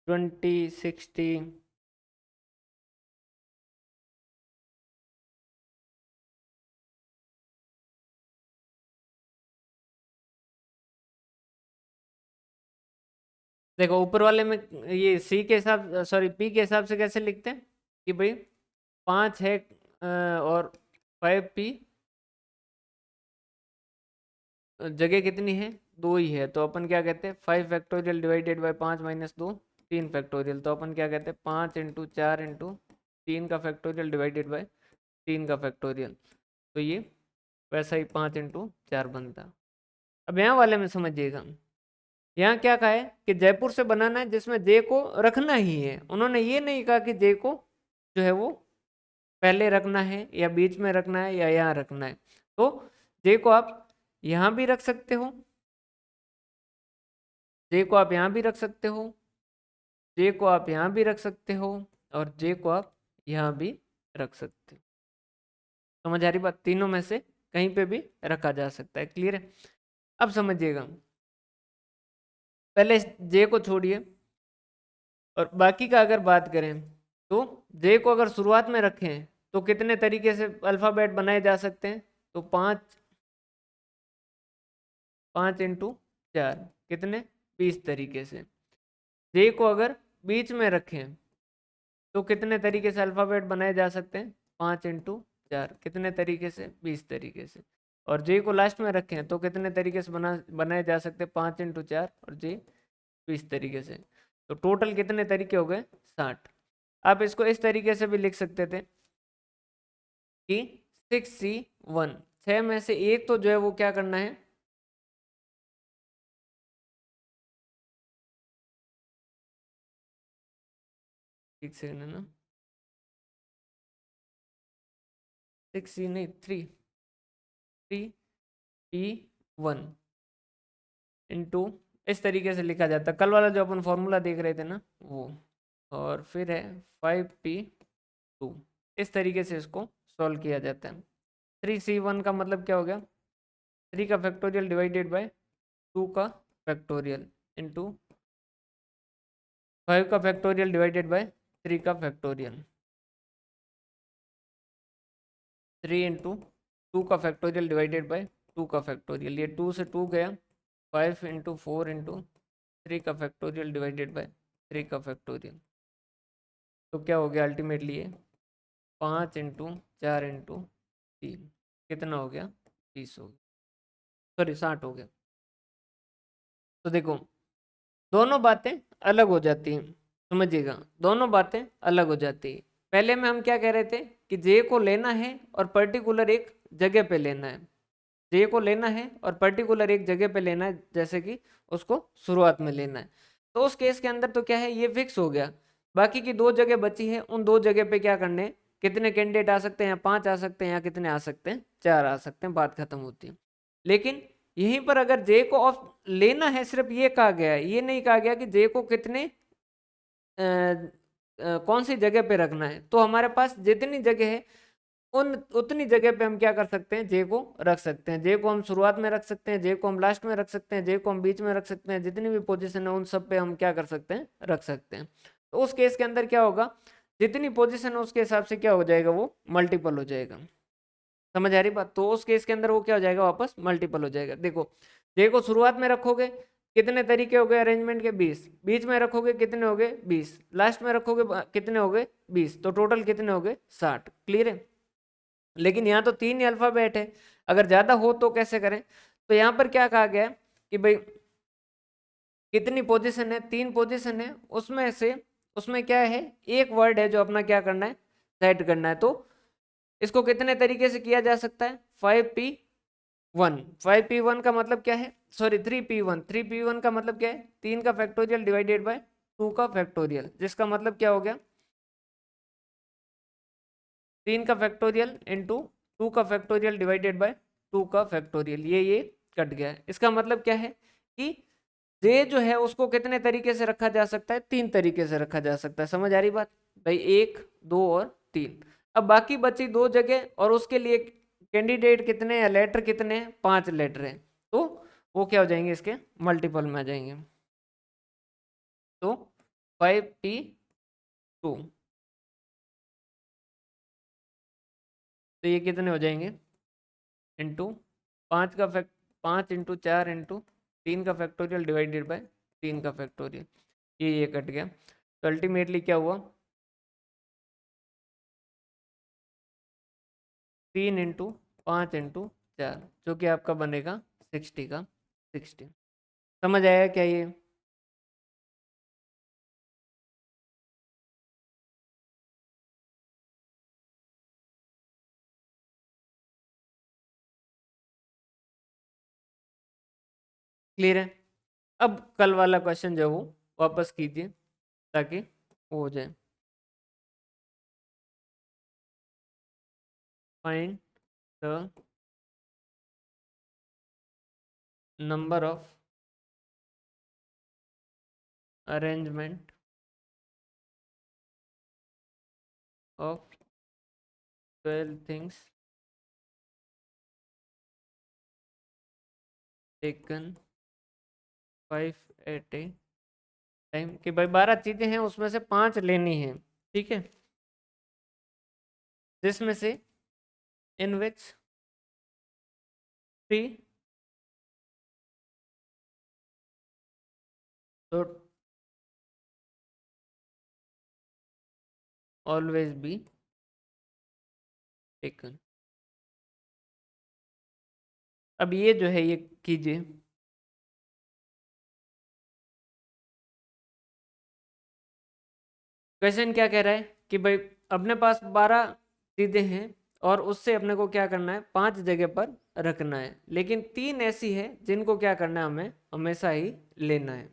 20, 60, देखो ऊपर वाले में ये सी के हिसाब, सॉरी पी के हिसाब से कैसे लिखते हैं कि भाई 5 है और 5p, जगह कितनी है, 2 ही है, तो अपन क्या कहते हैं 5 factorial divided by 5 minus 2, 3 factorial, तो अपन क्या कहते हैं 5 इंटू 4 इंटू 3 का फैक्टोरियल डिवाइडेड बाई 3 का फैक्टोरियल, तो ये वैसा ही 5 इंटू 4 बनता। अब यहाँ वाले में समझिएगा, यहाँ क्या कहा है कि जयपुर से बनाना है जिसमें जे को रखना ही है, उन्होंने ये नहीं कहा कि जे को जो है वो पहले रखना है या बीच में रखना है या यहाँ रखना है। तो जे को आप यहाँ भी रख सकते हो, जे को आप यहाँ भी रख सकते हो, जे को आप यहाँ भी रख सकते हो, और जे को आप यहाँ भी रख सकते हो। समझ आ रही बात, तीनों में से कहीं पे भी रखा जा सकता है। क्लियर है? अब समझिएगा, पहले जे को छोड़िए और बाकी का अगर बात करें तो जे को अगर शुरुआत में रखें तो कितने तरीके से अल्फाबेट बनाए जा सकते हैं, तो 5 इंटू 4 कितने 20 तरीके से। जे को अगर बीच में रखें तो कितने तरीके से अल्फाबेट बनाए जा सकते हैं, 5 इंटू 4 कितने तरीके से, 20 तरीके से। और जे को लास्ट में रखें तो कितने तरीके से बनाए जा सकते हैं, 5 इंटू 4 और जे 20 तरीके से। तो टोटल कितने तरीके हो गए, 60। आप इसको इस तरीके से भी लिख सकते थे कि 6C1, 6 में से एक तो जो है वो क्या करना है, एक सेकंड है ना, 6C नहीं 3P1 इंटू, इस तरीके से लिखा जाता है, कल वाला जो अपन फॉर्मूला देख रहे थे ना वो, और फिर है 5P2, इस तरीके से इसको सॉल्व किया जाता है। 3C1 का मतलब क्या हो गया, 3 का फैक्टोरियल डिवाइडेड बाय 2 का फैक्टोरियल इंटू 5 का फैक्टोरियल डिवाइडेड बाय 3 का फैक्टोरियल, 3 इंटू 2 का फैक्टोरियल डिवाइडेड बाय 2 का फैक्टोरियल, ये 2 से 2 गया, 5 इंटू 4 इंटू 3 का फैक्टोरियल डिवाइडेड बाय 3 का फैक्टोरियल, तो क्या हो गया अल्टीमेटली ये 5 इंटू 4 इंटू 3 कितना हो गया, 30 हो गया, सॉरी 60 हो गया। तो देखो दोनों बातें अलग हो जाती हैं, समझिएगा दोनों बातें अलग हो जाती है। पहले में हम क्या कह रहे थे कि जे को लेना है और पर्टिकुलर एक जगह पे लेना है, जे को लेना है और पर्टिकुलर एक जगह पे लेना है, जैसे कि उसको शुरुआत में लेना है। तो उस केस के अंदर तो क्या है, ये फिक्स हो गया, बाकी की 2 जगह बची है, उन 2 जगह पे क्या करने हैं, कितने कैंडिडेट आ सकते हैं, या 5 आ सकते हैं, या कितने आ सकते हैं, 4 आ सकते हैं, बात खत्म होती है। लेकिन यहीं पर अगर जे को ऑफ लेना है, सिर्फ ये कहा गया है, ये नहीं कहा गया कि जे को कितने कौन सी जगह पे रखना है, तो हमारे पास जितनी जगह है उन उतनी जगह पे हम क्या कर सकते हैं, जे को रख सकते हैं। जे को हम शुरुआत में रख सकते हैं, जे को हम लास्ट में रख सकते हैं, जे को हम बीच में रख सकते हैं, जितनी भी पोजीशन है उन सब पे हम क्या कर सकते हैं, रख सकते हैं। तो उस केस के अंदर क्या होगा, जितनी पोजीशन है उसके हिसाब से क्या हो जाएगा, वो मल्टीपल हो जाएगा। समझ आ रही बात, तो उस केस के अंदर वो क्या हो जाएगा, वापस मल्टीपल हो जाएगा। देखो जे को शुरुआत में रखोगे कितने तरीके हो गए अरेंजमेंट के, 20, बीच में रखोगे कितने हो गए, 20, लास्ट में रखोगे कितने हो गए, 20, तो टोटल कितने हो गए, 60। क्लियर है? लेकिन यहाँ तो 3 ही अल्फाबेट है, अगर ज्यादा हो तो कैसे करें, तो यहाँ पर क्या कहा गया है कि भाई कितनी पोजीशन है, 3 पोजीशन है, उसमें क्या है, एक वर्ड है जो अपना क्या करना है, सेट करना है। तो इसको कितने तरीके से किया जा सकता है, 5P1, 5P1 का मतलब क्या है, सॉरी 3P1, 3P1 का मतलब क्या है, 3 का फैक्टोरियल डिवाइडेड बाय 2 का फैक्टोरियल, जिसका मतलब क्या हो गया, 3 का फैक्टोरियल इंटू 2 का फैक्टोरियल डिवाइडेड बाय 2 का फैक्टोरियल, ये कट गया है। इसका मतलब क्या है कि जे जो है उसको कितने तरीके से रखा जा सकता है, 3 तरीके से रखा जा सकता है। समझ आ रही बात भाई, 1, 2 और 3। अब बाकी बची 2 जगह, और उसके लिए कैंडिडेट कितने हैं, लेटर कितने हैं, 5 लेटर हैं, तो वो क्या हो जाएंगे, इसके मल्टीपल में आ जाएंगे। तो 5p2, तो ये कितने हो जाएंगे, इंटू 5 का फैक्टोरियल डिवाइडेड बाय 3 का फैक्टोरियल, ये कट गया। तो अल्टीमेटली क्या हुआ, 3 × 5 × 4, जो कि आपका बनेगा 60 का 60। समझ आया क्या ये? क्लियर है? अब कल वाला क्वेश्चन जो है वो वापस कीजिए ताकि वो हो जाए। Find the number of arrangement of 12 things taken 5 at a time, कि भाई 12 चीजें हैं उसमें से 5 लेनी है, ठीक है, जिसमें से इन विच 3 तो ऑलवेज बी टेकन। अब ये जो है ये कीजिए, क्वेश्चन क्या कह रहा है कि भाई अपने पास 12 चीजें हैं और उससे अपने को क्या करना है, 5 जगह पर रखना है, लेकिन 3 ऐसी है जिनको क्या करना है, हमें हमेशा ही लेना है।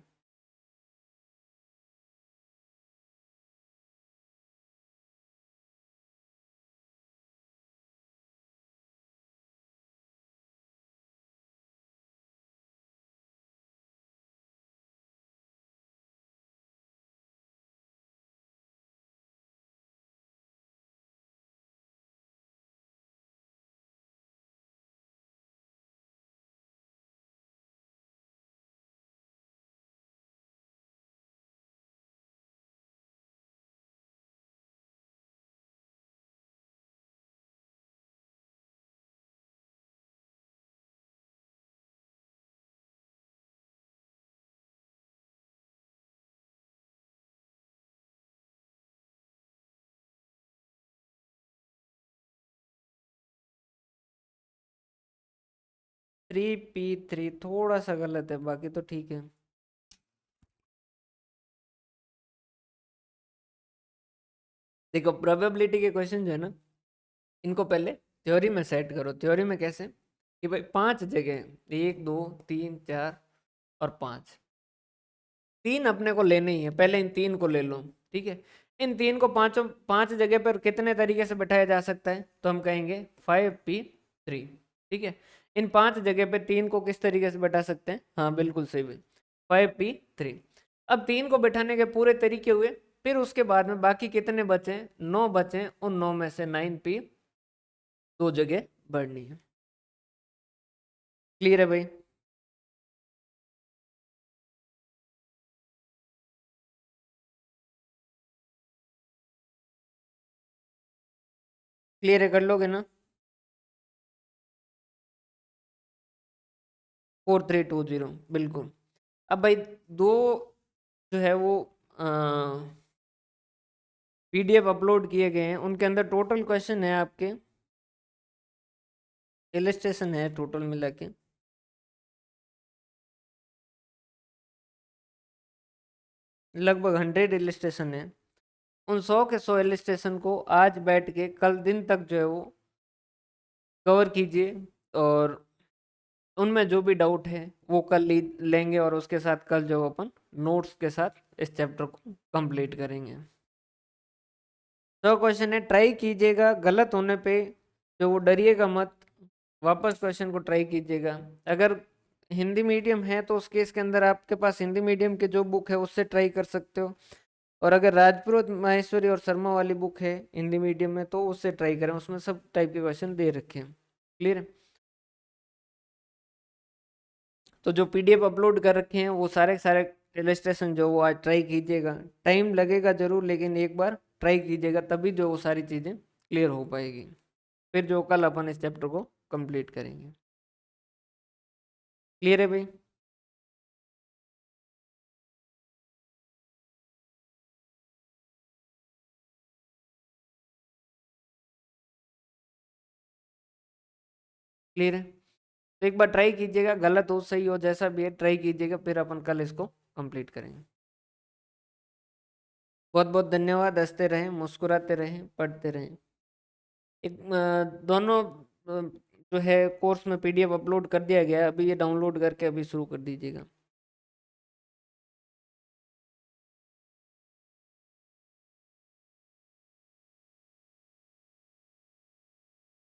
थ्री पी थ्री थोड़ा सा गलत है, बाकी तो ठीक है। देखो प्रोबेबिलिटी के क्वेश्चन जो है ना, इनको पहले थ्योरी में सेट करो। थ्योरी में कैसे, कि भाई 5 जगह हैं, 1 2 3 4 और 5, 3 अपने को लेने ही है, पहले इन 3 को ले लो, ठीक है। इन 3 को पांचों 5 जगह पर कितने तरीके से बैठाया जा सकता है, तो हम कहेंगे 5p3, ठीक है। इन 5 जगह पे 3 को किस तरीके से बैठा सकते हैं, हाँ बिल्कुल सही, 5p3। अब 3 को बैठाने के पूरे तरीके हुए, फिर उसके बाद में बाकी कितने बचे, 9 बचे, उन 9 में से 9p 2 जगह बढ़नी है। क्लियर है भाई? क्लियर है, कर लोगे ना? 4320 बिल्कुल। अब भाई दो जो है वो पीडीएफ अपलोड किए गए हैं, उनके अंदर टोटल क्वेश्चन है आपके, इलिस्ट्रेशन है टोटल मिला के लगभग 100 इलिस्ट्रेशन है। उन 100 के 100 इलिस्ट्रेशन को आज बैठ के कल दिन तक जो है वो कवर कीजिए, और उनमें जो भी डाउट है वो कल लेंगे, और उसके साथ कल जो अपन नोट्स के साथ इस चैप्टर को कंप्लीट करेंगे। तो क्वेश्चन है, ट्राई कीजिएगा, गलत होने पे जो वो डरिएगा मत, वापस क्वेश्चन को ट्राई कीजिएगा। अगर हिंदी मीडियम है तो उस केस के अंदर आपके पास हिंदी मीडियम के जो बुक है उससे ट्राई कर सकते हो, और अगर राजपुरोहित माहेश्वरी और शर्मा वाली बुक है हिंदी मीडियम में तो उससे ट्राई करें, उसमें सब टाइप के क्वेश्चन दे रखे हैं। क्लियर है? तो जो पीडीएफ अपलोड कर रखे हैं वो सारे सारे इलस्ट्रेशन जो वो आज ट्राई कीजिएगा। टाइम लगेगा जरूर, लेकिन एक बार ट्राई कीजिएगा तभी जो वो सारी चीज़ें क्लियर हो पाएगी। फिर जो कल अपन इस चैप्टर को कंप्लीट करेंगे। क्लियर है भाई? क्लियर है? तो एक बार ट्राई कीजिएगा, गलत हो सही हो जैसा भी है ट्राई कीजिएगा, फिर अपन कल इसको कंप्लीट करेंगे। बहुत बहुत धन्यवाद। हंसते रहें, मुस्कुराते रहें, पढ़ते रहें। एक दोनों जो है कोर्स में पीडीएफ अपलोड कर दिया गया है, अभी ये डाउनलोड करके अभी शुरू कर दीजिएगा।